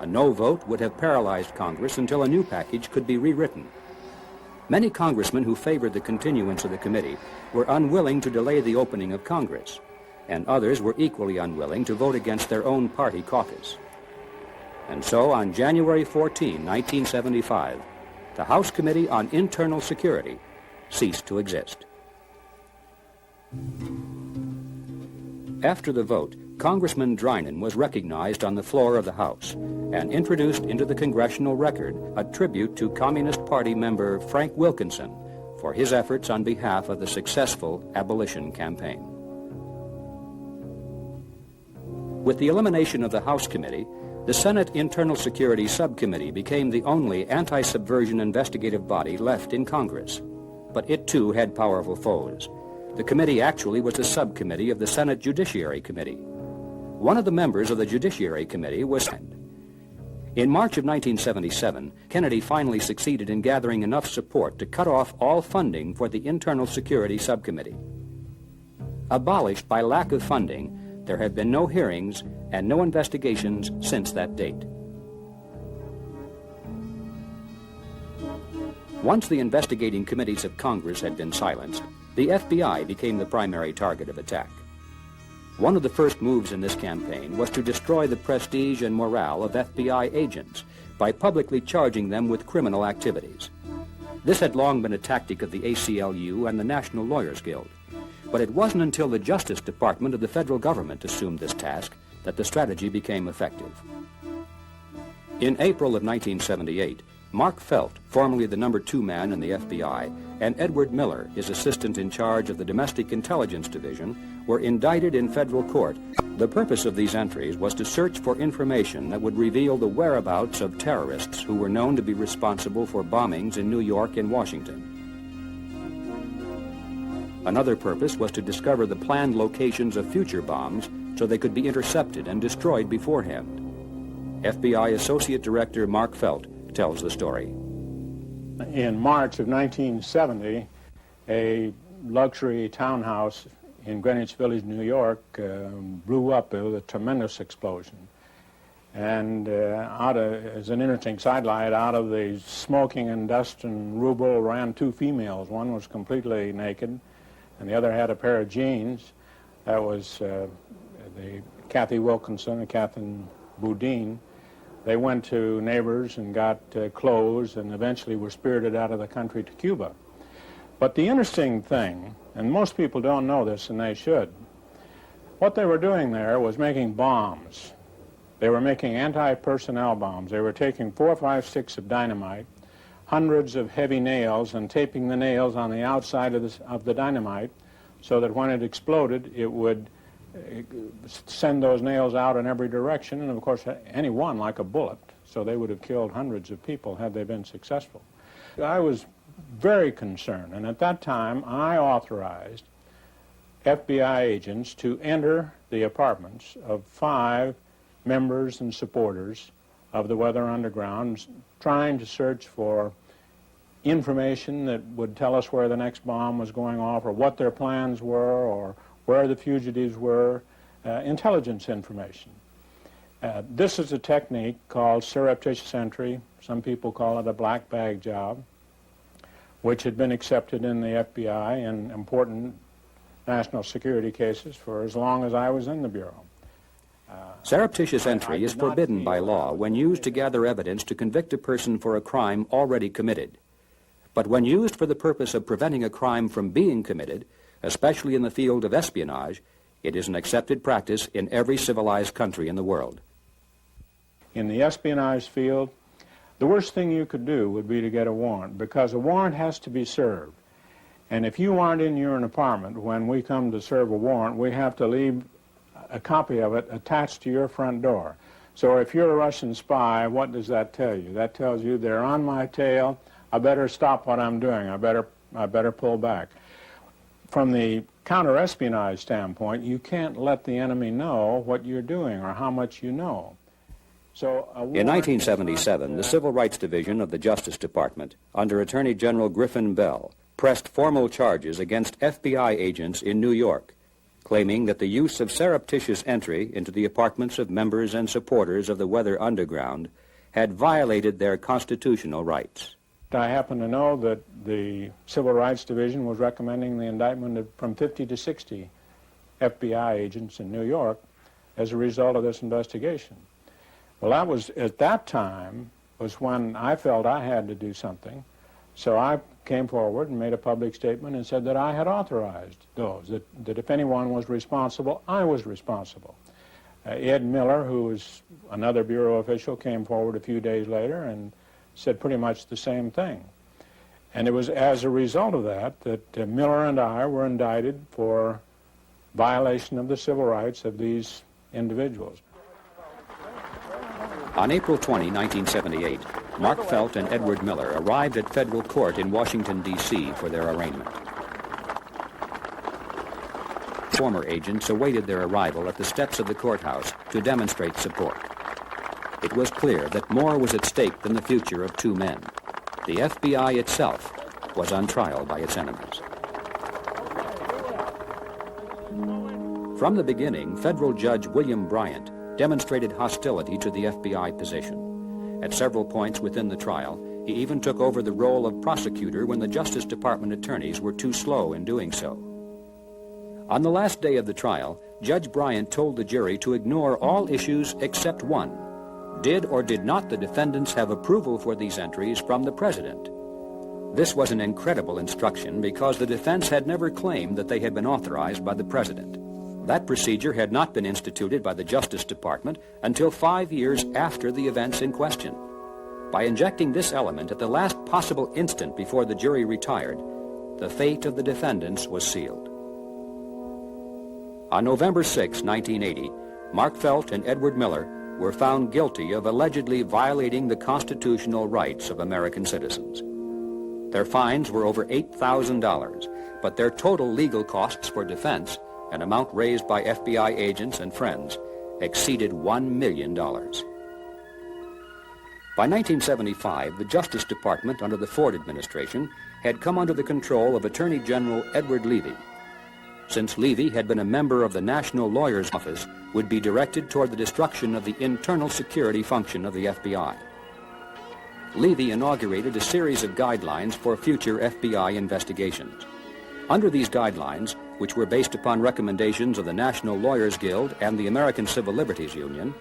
A no vote would have paralyzed Congress until a new package could be rewritten. Many congressmen who favored the continuance of the committee were unwilling to delay the opening of Congress, and others were equally unwilling to vote against their own party caucus. And so, on January 14, 1975, the House Committee on Internal Security ceased to exist. After the vote, Congressman Drinan was recognized on the floor of the House and introduced into the congressional record a tribute to Communist Party member Frank Wilkinson for his efforts on behalf of the successful abolition campaign. With the elimination of the House Committee, the Senate Internal Security Subcommittee became the only anti-subversion investigative body left in Congress. But it too had powerful foes. The committee actually was a subcommittee of the Senate Judiciary Committee. One of the members of the Judiciary Committee was in March of 1977, Kennedy finally succeeded in gathering enough support to cut off all funding for the Internal Security Subcommittee. Abolished by lack of funding, there have been no hearings and no investigations since that date. Once the investigating committees of Congress had been silenced, the FBI became the primary target of attack. One of the first moves in this campaign was to destroy the prestige and morale of FBI agents by publicly charging them with criminal activities. This had long been a tactic of the ACLU and the National Lawyers Guild, but it wasn't until the Justice Department of the federal government assumed this task that the strategy became effective. In April of 1978, Mark Felt, formerly the number 2 man in the FBI, and Edward Miller, his assistant in charge of the Domestic Intelligence Division, were indicted in federal court. The purpose of these entries was to search for information that would reveal the whereabouts of terrorists who were known to be responsible for bombings in New York and Washington. Another purpose was to discover the planned locations of future bombs so they could be intercepted and destroyed beforehand. FBI Associate Director Mark Felt tells the story. In March of 1970, a luxury townhouse in Greenwich Village, New York, blew up. It was a tremendous explosion. And as an interesting sidelight, out of the smoking and dust and rubble ran two females. One was completely naked, and the other had a pair of jeans. That was the Kathy Wilkinson and Catherine Boudin. They went to neighbors and got clothes and eventually were spirited out of the country to Cuba. But the interesting thing, and most people don't know this and they should, what they were doing there was making bombs. They were making anti-personnel bombs. They were taking 4 or 5 sticks of dynamite, hundreds of heavy nails, and taping the nails on the outside of the dynamite so that when it exploded, it would send those nails out in every direction, and of course any one like a bullet, so they would have killed hundreds of people had they been successful. I was very concerned, and at that time I authorized FBI agents to enter the apartments of 5 members and supporters of the Weather Underground, trying to search for information that would tell us where the next bomb was going off, or what their plans were, or where the fugitives were, intelligence information. This is a technique called surreptitious entry. Some people call it a black bag job, which had been accepted in the FBI in important national security cases for as long as I was in the Bureau. Surreptitious entry is forbidden by law when used to gather evidence to convict a person for a crime already committed. But when used for the purpose of preventing a crime from being committed, especially in the field of espionage, it is an accepted practice in every civilized country in the world. In the espionage field, the worst thing you could do would be to get a warrant, because a warrant has to be served. And if you aren't in your apartment when we come to serve a warrant, we have to leave a copy of it attached to your front door. So if you're a Russian spy, what does that tell you? That tells you they're on my tail, I better stop what I'm doing, I better pull back. From the counter-espionage standpoint, you can't let the enemy know what you're doing or how much you know. So in 1977, the Civil Rights Division of the Justice Department, under Attorney General Griffin Bell, pressed formal charges against FBI agents in New York, claiming that the use of surreptitious entry into the apartments of members and supporters of the Weather Underground had violated their constitutional rights. I happen to know that the Civil Rights Division was recommending the indictment of from 50 to 60 FBI agents in New York as a result of this investigation. Well, that was, at that time, was when I felt I had to do something. So I came forward and made a public statement and said that I had authorized those, that if anyone was responsible, I was responsible. Ed Miller, who was another Bureau official, came forward a few days later and said pretty much the same thing. And it was as a result of that Miller and I were indicted for violation of the civil rights of these individuals. On April 20, 1978, Mark Felt and Edward Miller arrived at federal court in Washington, D.C. for their arraignment. Former agents awaited their arrival at the steps of the courthouse to demonstrate support. It was clear that more was at stake than the future of 2 men. The FBI itself was on trial by its enemies. From the beginning, federal judge William Bryant demonstrated hostility to the FBI position. At several points within the trial, he even took over the role of prosecutor when the Justice Department attorneys were too slow in doing so. On the last day of the trial, Judge Bryant told the jury to ignore all issues except one. Did or did not the defendants have approval for these entries from the President? This was an incredible instruction because the defense had never claimed that they had been authorized by the President. That procedure had not been instituted by the Justice Department until 5 years after the events in question. By injecting this element at the last possible instant before the jury retired, the fate of the defendants was sealed. On November 6, 1980, Mark Felt and Edward Miller were found guilty of allegedly violating the constitutional rights of American citizens. Their fines were over $8,000, but their total legal costs for defense, an amount raised by FBI agents and friends, exceeded $1 million. By 1975, the Justice Department under the Ford administration had come under the control of Attorney General Edward Levy. since Levy had been a member of the National Lawyer's Office, would be directed toward the destruction of the internal security function of the FBI. Levy inaugurated a series of guidelines for future FBI investigations. Under these guidelines, which were based upon recommendations of the National Lawyers Guild and the American Civil Liberties Union,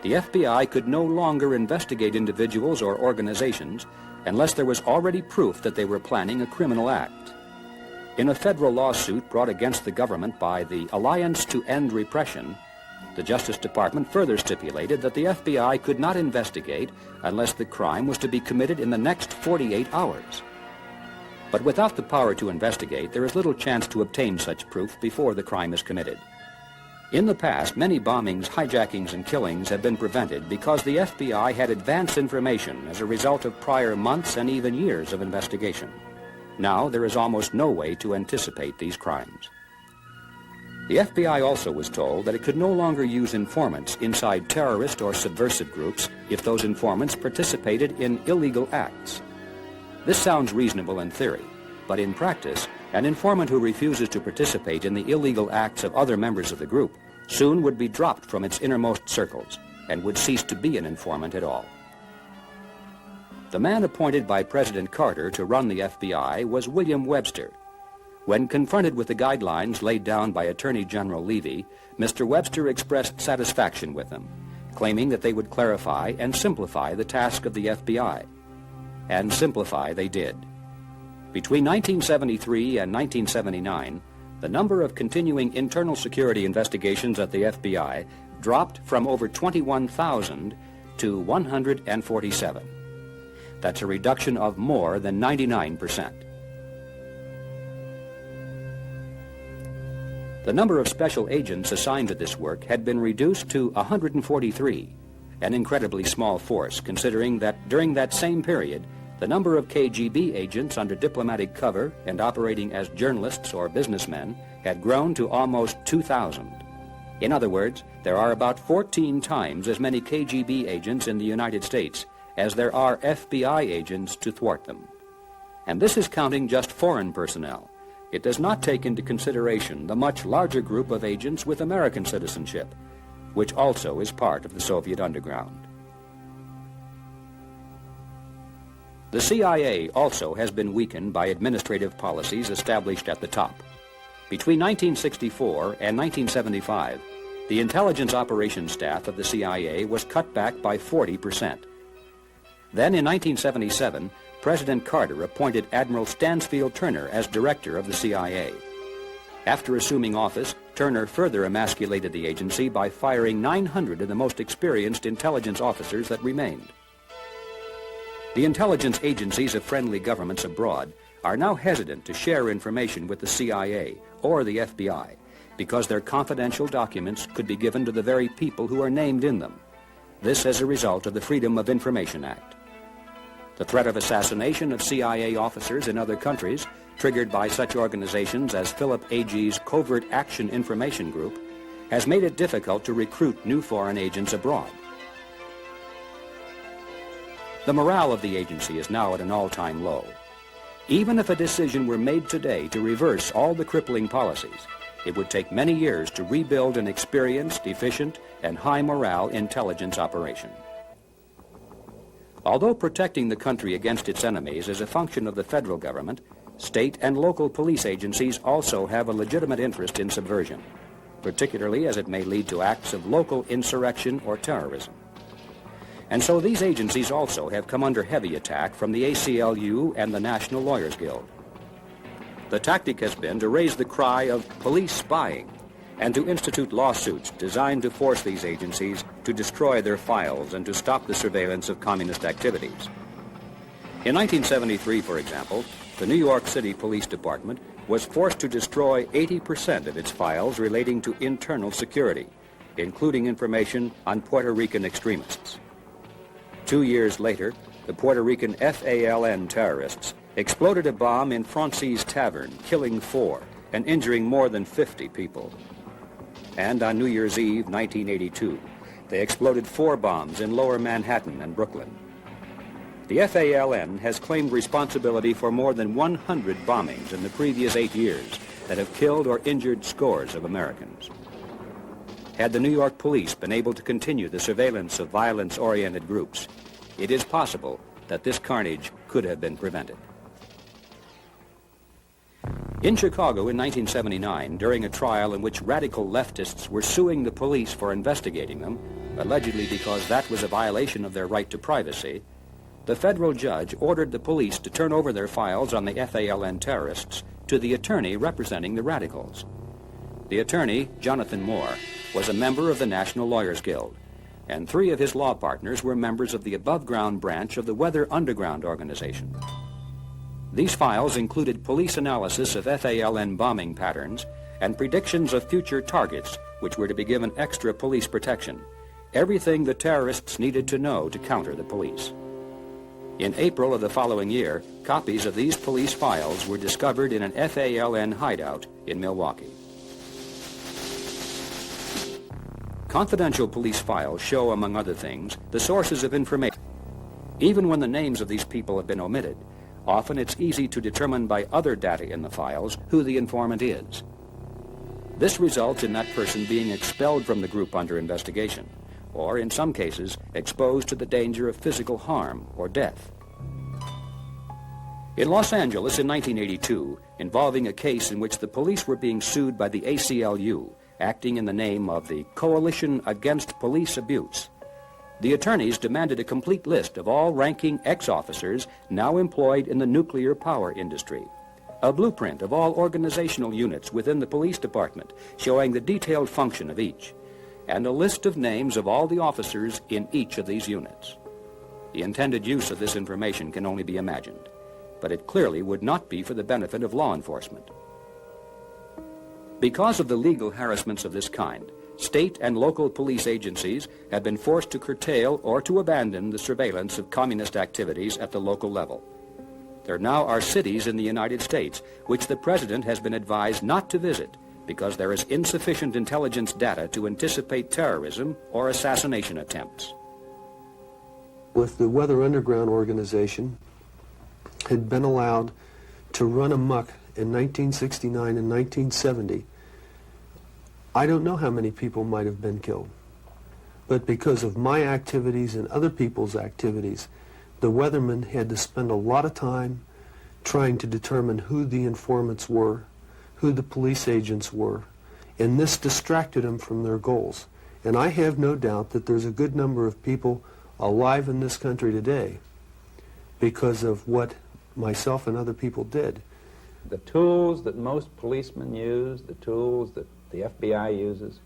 the FBI could no longer investigate individuals or organizations unless there was already proof that they were planning a criminal act. In a federal lawsuit brought against the government by the Alliance to End Repression, the Justice Department further stipulated that the FBI could not investigate unless the crime was to be committed in the next 48 hours. But without the power to investigate, there is little chance to obtain such proof before the crime is committed. In the past, many bombings, hijackings, and killings have been prevented because the FBI had advance information as a result of prior months and even years of investigation. Now, there is almost no way to anticipate these crimes. The FBI also was told that it could no longer use informants inside terrorist or subversive groups if those informants participated in illegal acts. This sounds reasonable in theory, but in practice, an informant who refuses to participate in the illegal acts of other members of the group soon would be dropped from its innermost circles and would cease to be an informant at all. The man appointed by President Carter to run the FBI was William Webster. When confronted with the guidelines laid down by Attorney General Levy, Mr. Webster expressed satisfaction with them, claiming that they would clarify and simplify the task of the FBI. And simplify they did. Between 1973 and 1979, the number of continuing internal security investigations at the FBI dropped from over 21,000 to 147. That's a reduction of more than 99%. The number of special agents assigned to this work had been reduced to 143, an incredibly small force considering that during that same period, the number of KGB agents under diplomatic cover and operating as journalists or businessmen had grown to almost 2,000. In other words, there are about 14 times as many KGB agents in the United States as there are FBI agents to thwart them. And this is counting just foreign personnel. It does not take into consideration the much larger group of agents with American citizenship, which also is part of the Soviet underground. The CIA also has been weakened by administrative policies established at the top. Between 1964 and 1975, the intelligence operations staff of the CIA was cut back by 40%. Then in 1977, President Carter appointed Admiral Stansfield Turner as director of the CIA. After assuming office, Turner further emasculated the agency by firing 900 of the most experienced intelligence officers that remained. The intelligence agencies of friendly governments abroad are now hesitant to share information with the CIA or the FBI because their confidential documents could be given to the very people who are named in them. This as a result of the Freedom of Information Act. The threat of assassination of CIA officers in other countries, triggered by such organizations as Philip Agee's Covert Action Information Group, has made it difficult to recruit new foreign agents abroad. The morale of the agency is now at an all-time low. Even if a decision were made today to reverse all the crippling policies, it would take many years to rebuild an experienced, efficient, and high-morale intelligence operation. Although protecting the country against its enemies is a function of the federal government, state and local police agencies also have a legitimate interest in subversion, particularly as it may lead to acts of local insurrection or terrorism. And so these agencies also have come under heavy attack from the ACLU and the National Lawyers Guild. The tactic has been to raise the cry of police spying and to institute lawsuits designed to force these agencies to destroy their files and to stop the surveillance of communist activities. In 1973, for example, the New York City Police Department was forced to destroy 80% of its files relating to internal security, including information on Puerto Rican extremists. 2 years later, the Puerto Rican FALN terrorists exploded a bomb in Francie's Tavern, killing 4 and injuring more than 50 people. And on New Year's Eve, 1982, they exploded 4 bombs in Lower Manhattan and Brooklyn. The FALN has claimed responsibility for more than 100 bombings in the previous 8 years, that have killed or injured scores of Americans. Had the New York police been able to continue the surveillance of violence-oriented groups, it is possible that this carnage could have been prevented. In Chicago in 1979, during a trial in which radical leftists were suing the police for investigating them, allegedly because that was a violation of their right to privacy, the federal judge ordered the police to turn over their files on the FALN terrorists to the attorney representing the radicals. The attorney, Jonathan Moore, was a member of the National Lawyers Guild, and 3 of his law partners were members of the above-ground branch of the Weather Underground organization. These files included police analysis of FALN bombing patterns and predictions of future targets which were to be given extra police protection, everything the terrorists needed to know to counter the police. In April of the following year, copies of these police files were discovered in an FALN hideout in Milwaukee. Confidential police files show, among other things, the sources of information. Even when the names of these people have been omitted, often it's easy to determine by other data in the files who the informant is. This results in that person being expelled from the group under investigation, or in some cases, exposed to the danger of physical harm or death. In Los Angeles in 1982, involving a case in which the police were being sued by the ACLU, acting in the name of the Coalition Against Police Abuse, the attorneys demanded a complete list of all ranking ex-officers now employed in the nuclear power industry, a blueprint of all organizational units within the police department showing the detailed function of each, and a list of names of all the officers in each of these units. The intended use of this information can only be imagined, but it clearly would not be for the benefit of law enforcement. Because of the legal harassments of this kind, state and local police agencies have been forced to curtail or to abandon the surveillance of communist activities at the local level. There now are cities in the United States which the President has been advised not to visit because there is insufficient intelligence data to anticipate terrorism or assassination attempts. If the Weather Underground organization had been allowed to run amok in 1969 and 1970, I don't know how many people might have been killed. But because of my activities and other people's activities, the weathermen had to spend a lot of time trying to determine who the informants were, who the police agents were, and this distracted them from their goals. And I have no doubt that there's a good number of people alive in this country today because of what myself and other people did. The tools that most policemen use, the tools that the FBI uses,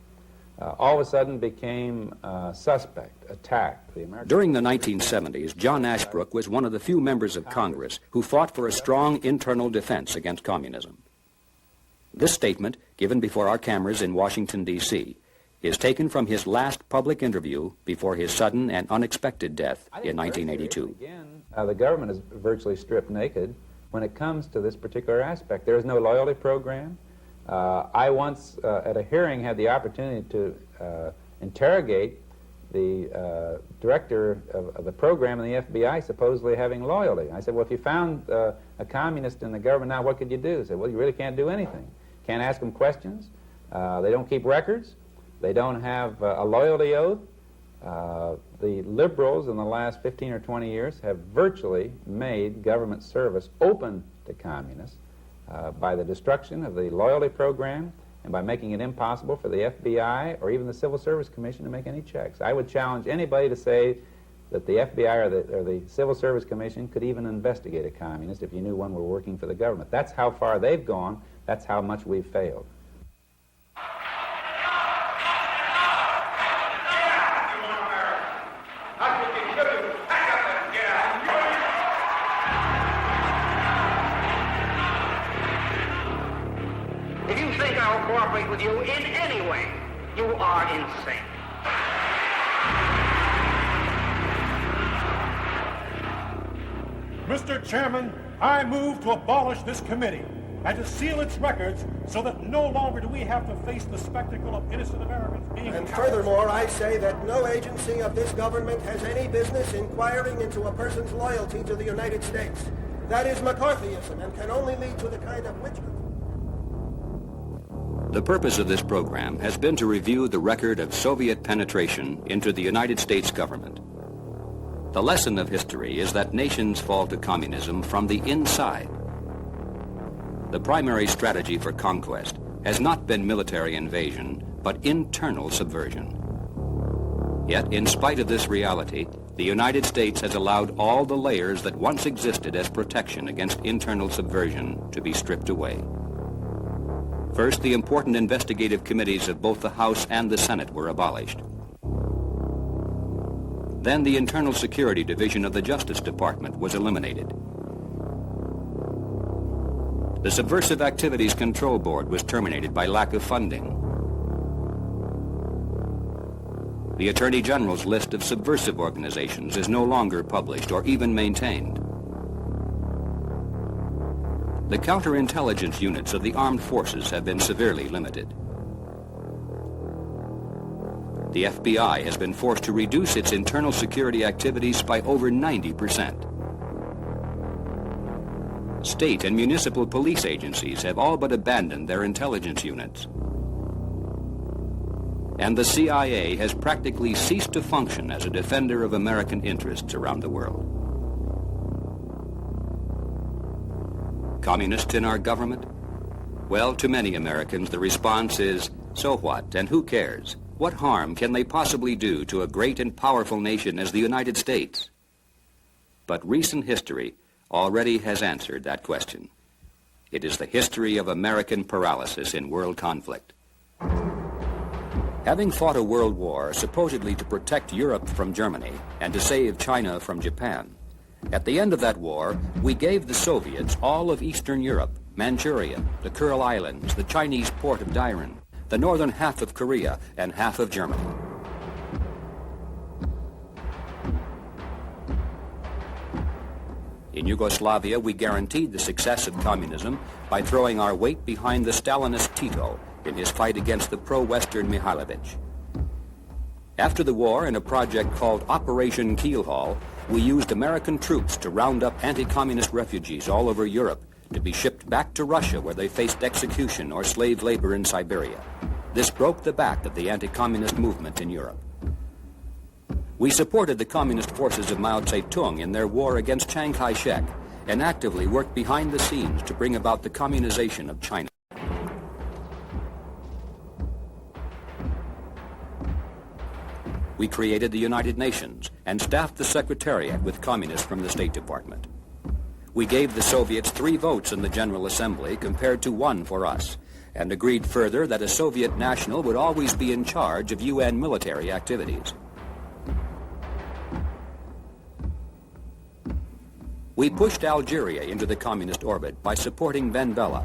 all of a sudden became suspect, attacked. During the 1970s, John Ashbrook was one of the few members of Congress who fought for a strong internal defense against communism. This statement, given before our cameras in Washington, D.C., is taken from his last public interview before his sudden and unexpected death in 1982. Again, the government is virtually stripped naked when it comes to this particular aspect. There is no loyalty program. I once, at a hearing, had the opportunity to interrogate the director of the program in the FBI supposedly having loyalty. I said, well, if you found a communist in the government now, what could you do? He said, well, you really can't do anything. Can't ask them questions. They don't keep records. They don't have a loyalty oath. The liberals in the last 15 or 20 years have virtually made government service open to communists by the destruction of the loyalty program and by making it impossible for the FBI or even the Civil Service Commission to make any checks. I would challenge anybody to say that the FBI or the Civil Service Commission could even investigate a communist if you knew one were working for the government. That's how far they've gone. That's how much we've failed. If you think I'll cooperate with you in any way, you are insane. Mr. Chairman, I move to abolish this committee and to seal its records so that no longer do we have to face the spectacle of innocent Americans being... And furthermore, I say that no agency of this government has any business inquiring into a person's loyalty to the United States. That is McCarthyism and can only lead to the kind of witchcraft. The purpose of this program has been to review the record of Soviet penetration into the United States government. The lesson of history is that nations fall to communism from the inside. The primary strategy for conquest has not been military invasion, but internal subversion. Yet, in spite of this reality, the United States has allowed all the layers that once existed as protection against internal subversion to be stripped away. First, the important investigative committees of both the House and the Senate were abolished. Then the Internal Security Division of the Justice Department was eliminated. The Subversive Activities Control Board was terminated by lack of funding. The Attorney General's list of subversive organizations is no longer published or even maintained. The counterintelligence units of the armed forces have been severely limited. The FBI has been forced to reduce its internal security activities by over 90%. State and municipal police agencies have all but abandoned their intelligence units. And the CIA has practically ceased to function as a defender of American interests around the world. Communists in our government? Well, to many Americans, the response is, so what, and who cares? What harm can they possibly do to a great and powerful nation as the United States? But recent history already has answered that question. It is the history of American paralysis in world conflict. Having fought a world war supposedly to protect Europe from Germany and to save China from Japan, at the end of that war, we gave the Soviets all of Eastern Europe, Manchuria, the Kuril Islands, the Chinese port of Dairen, the northern half of Korea, and half of Germany. In Yugoslavia, we guaranteed the success of communism by throwing our weight behind the Stalinist Tito in his fight against the pro-Western Mihailovich. After the war, in a project called Operation Keelhaul, we used American troops to round up anti-communist refugees all over Europe to be shipped back to Russia where they faced execution or slave labor in Siberia. This broke the back of the anti-communist movement in Europe. We supported the communist forces of Mao Zedong in their war against Chiang Kai-shek and actively worked behind the scenes to bring about the communization of China. We created the United Nations and staffed the Secretariat with communists from the State Department. We gave the Soviets 3 votes in the General Assembly compared to 1 for us, and agreed further that a Soviet national would always be in charge of UN military activities. We pushed Algeria into the communist orbit by supporting Ben Bella.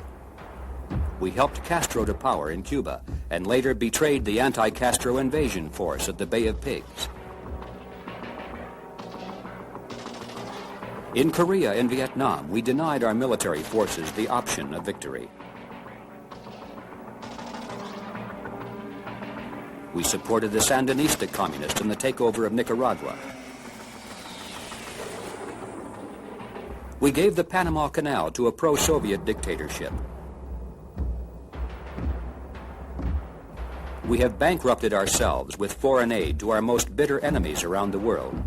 We helped Castro to power in Cuba and later betrayed the anti-Castro invasion force at the Bay of Pigs. In Korea and Vietnam, we denied our military forces the option of victory. We supported the Sandinista communists in the takeover of Nicaragua. We gave the Panama Canal to a pro-Soviet dictatorship. We have bankrupted ourselves with foreign aid to our most bitter enemies around the world.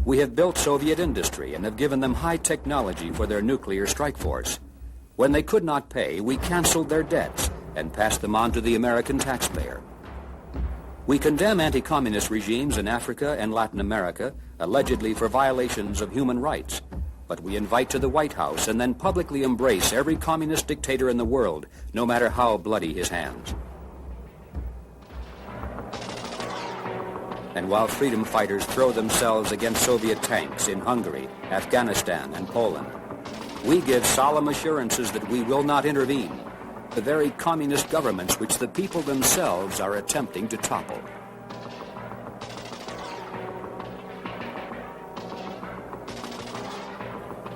We have built Soviet industry and have given them high technology for their nuclear strike force. When they could not pay, we canceled their debts and passed them on to the American taxpayer. We condemn anti-communist regimes in Africa and Latin America, allegedly for violations of human rights. But we invite to the White House and then publicly embrace every communist dictator in the world, no matter how bloody his hands. And while freedom fighters throw themselves against Soviet tanks in Hungary, Afghanistan, and Poland, we give solemn assurances that we will not intervene, the very communist governments which the people themselves are attempting to topple.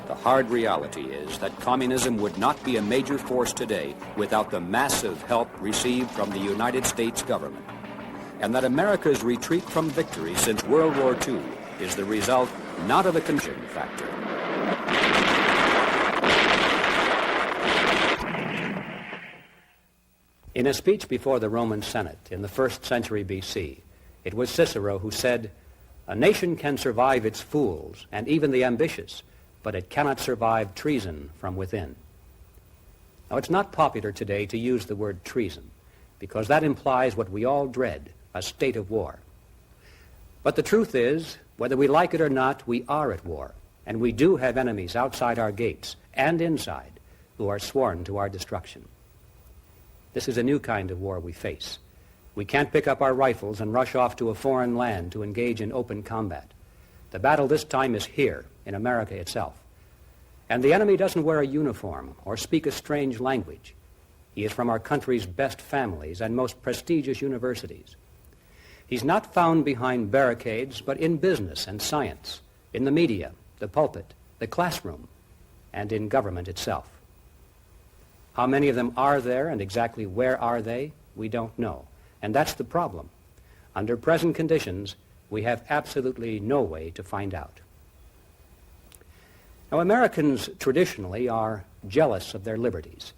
The hard reality is that communism would not be a major force today without the massive help received from the United States government, and that America's retreat from victory since World War II is the result not of a conversion factor. In a speech before the Roman Senate in the 1st century BC, it was Cicero who said, "A nation can survive its fools and even the ambitious, but it cannot survive treason from within." Now, it's not popular today to use the word treason, because that implies what we all dread, a state of war. But the truth is, whether we like it or not, we are at war, and we do have enemies outside our gates and inside who are sworn to our destruction. This is a new kind of war we face. We can't pick up our rifles and rush off to a foreign land to engage in open combat. The battle this time is here, in America itself. And the enemy doesn't wear a uniform or speak a strange language. He is from our country's best families and most prestigious universities. He's not found behind barricades, but in business and science, in the media, the pulpit, the classroom, and in government itself. How many of them are there and exactly where are they? We don't know. And that's the problem. Under present conditions, we have absolutely no way to find out. Now, Americans traditionally are jealous of their liberties,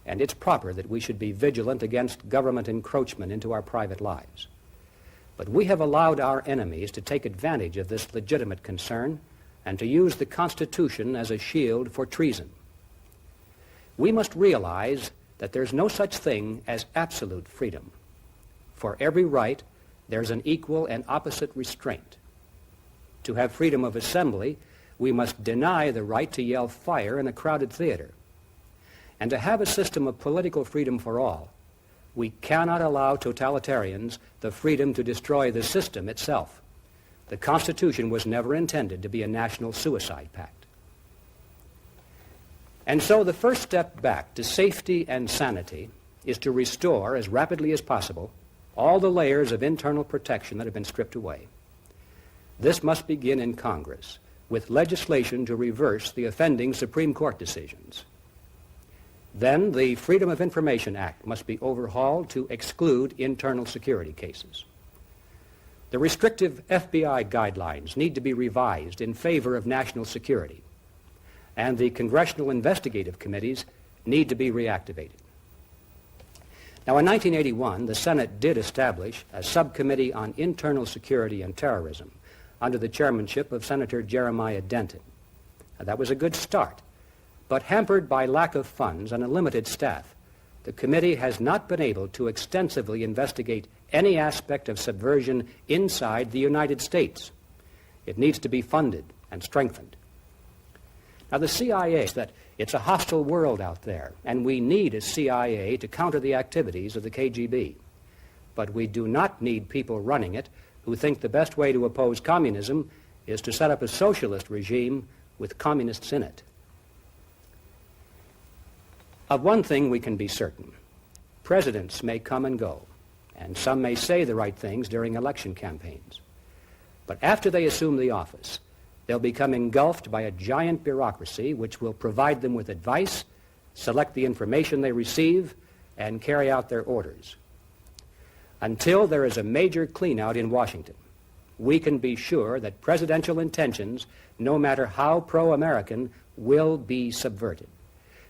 and it's proper that we should be vigilant against government encroachment into our private lives. But we have allowed our enemies to take advantage of this legitimate concern and to use the Constitution as a shield for treason. We must realize that there's no such thing as absolute freedom. For every right, there's an equal and opposite restraint. To have freedom of assembly, we must deny the right to yell fire in a crowded theater. And to have a system of political freedom for all, we cannot allow totalitarians the freedom to destroy the system itself. The Constitution was never intended to be a national suicide pact. And so the first step back to safety and sanity is to restore, as rapidly as possible, all the layers of internal protection that have been stripped away. This must begin in Congress, with legislation to reverse the offending Supreme Court decisions. Then the Freedom of Information Act must be overhauled to exclude internal security cases. The restrictive FBI guidelines need to be revised in favor of national security, and the congressional investigative committees need to be reactivated. Now, in 1981, the Senate did establish a subcommittee on internal security and terrorism under the chairmanship of Senator Jeremiah Denton. Now, that was a good start, but hampered by lack of funds and a limited staff, the committee has not been able to extensively investigate any aspect of subversion inside the United States. It needs to be funded and strengthened. Now, the CIA says that it's a hostile world out there, and we need a CIA to counter the activities of the KGB. But we do not need people running it who think the best way to oppose communism is to set up a socialist regime with communists in it. Of one thing we can be certain. Presidents may come and go, and some may say the right things during election campaigns. But after they assume the office, they'll become engulfed by a giant bureaucracy which will provide them with advice, select the information they receive, and carry out their orders. Until there is a major clean-out in Washington, we can be sure that presidential intentions, no matter how pro-American, will be subverted.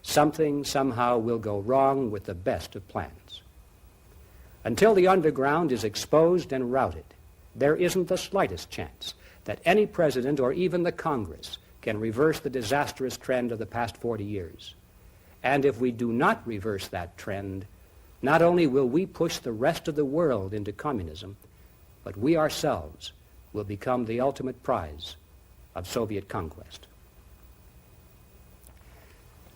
Something somehow will go wrong with the best of plans. Until the underground is exposed and routed, there isn't the slightest chance that any president or even the Congress can reverse the disastrous trend of the past 40 years. And if we do not reverse that trend, not only will we push the rest of the world into communism, but we ourselves will become the ultimate prize of Soviet conquest.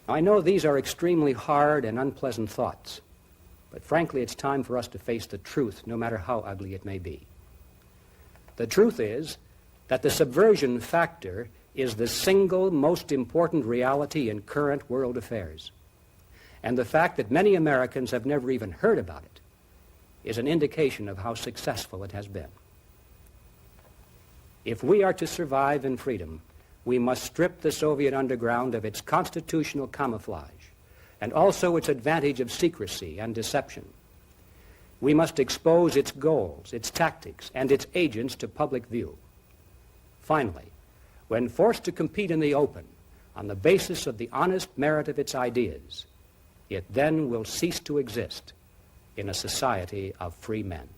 Now, I know these are extremely hard and unpleasant thoughts, but frankly, it's time for us to face the truth, no matter how ugly it may be. The truth is that the subversion factor is the single most important reality in current world affairs. And the fact that many Americans have never even heard about it is an indication of how successful it has been. If we are to survive in freedom, we must strip the Soviet underground of its constitutional camouflage and also its advantage of secrecy and deception. We must expose its goals, its tactics, and its agents to public view. Finally, when forced to compete in the open on the basis of the honest merit of its ideas, it then will cease to exist in a society of free men.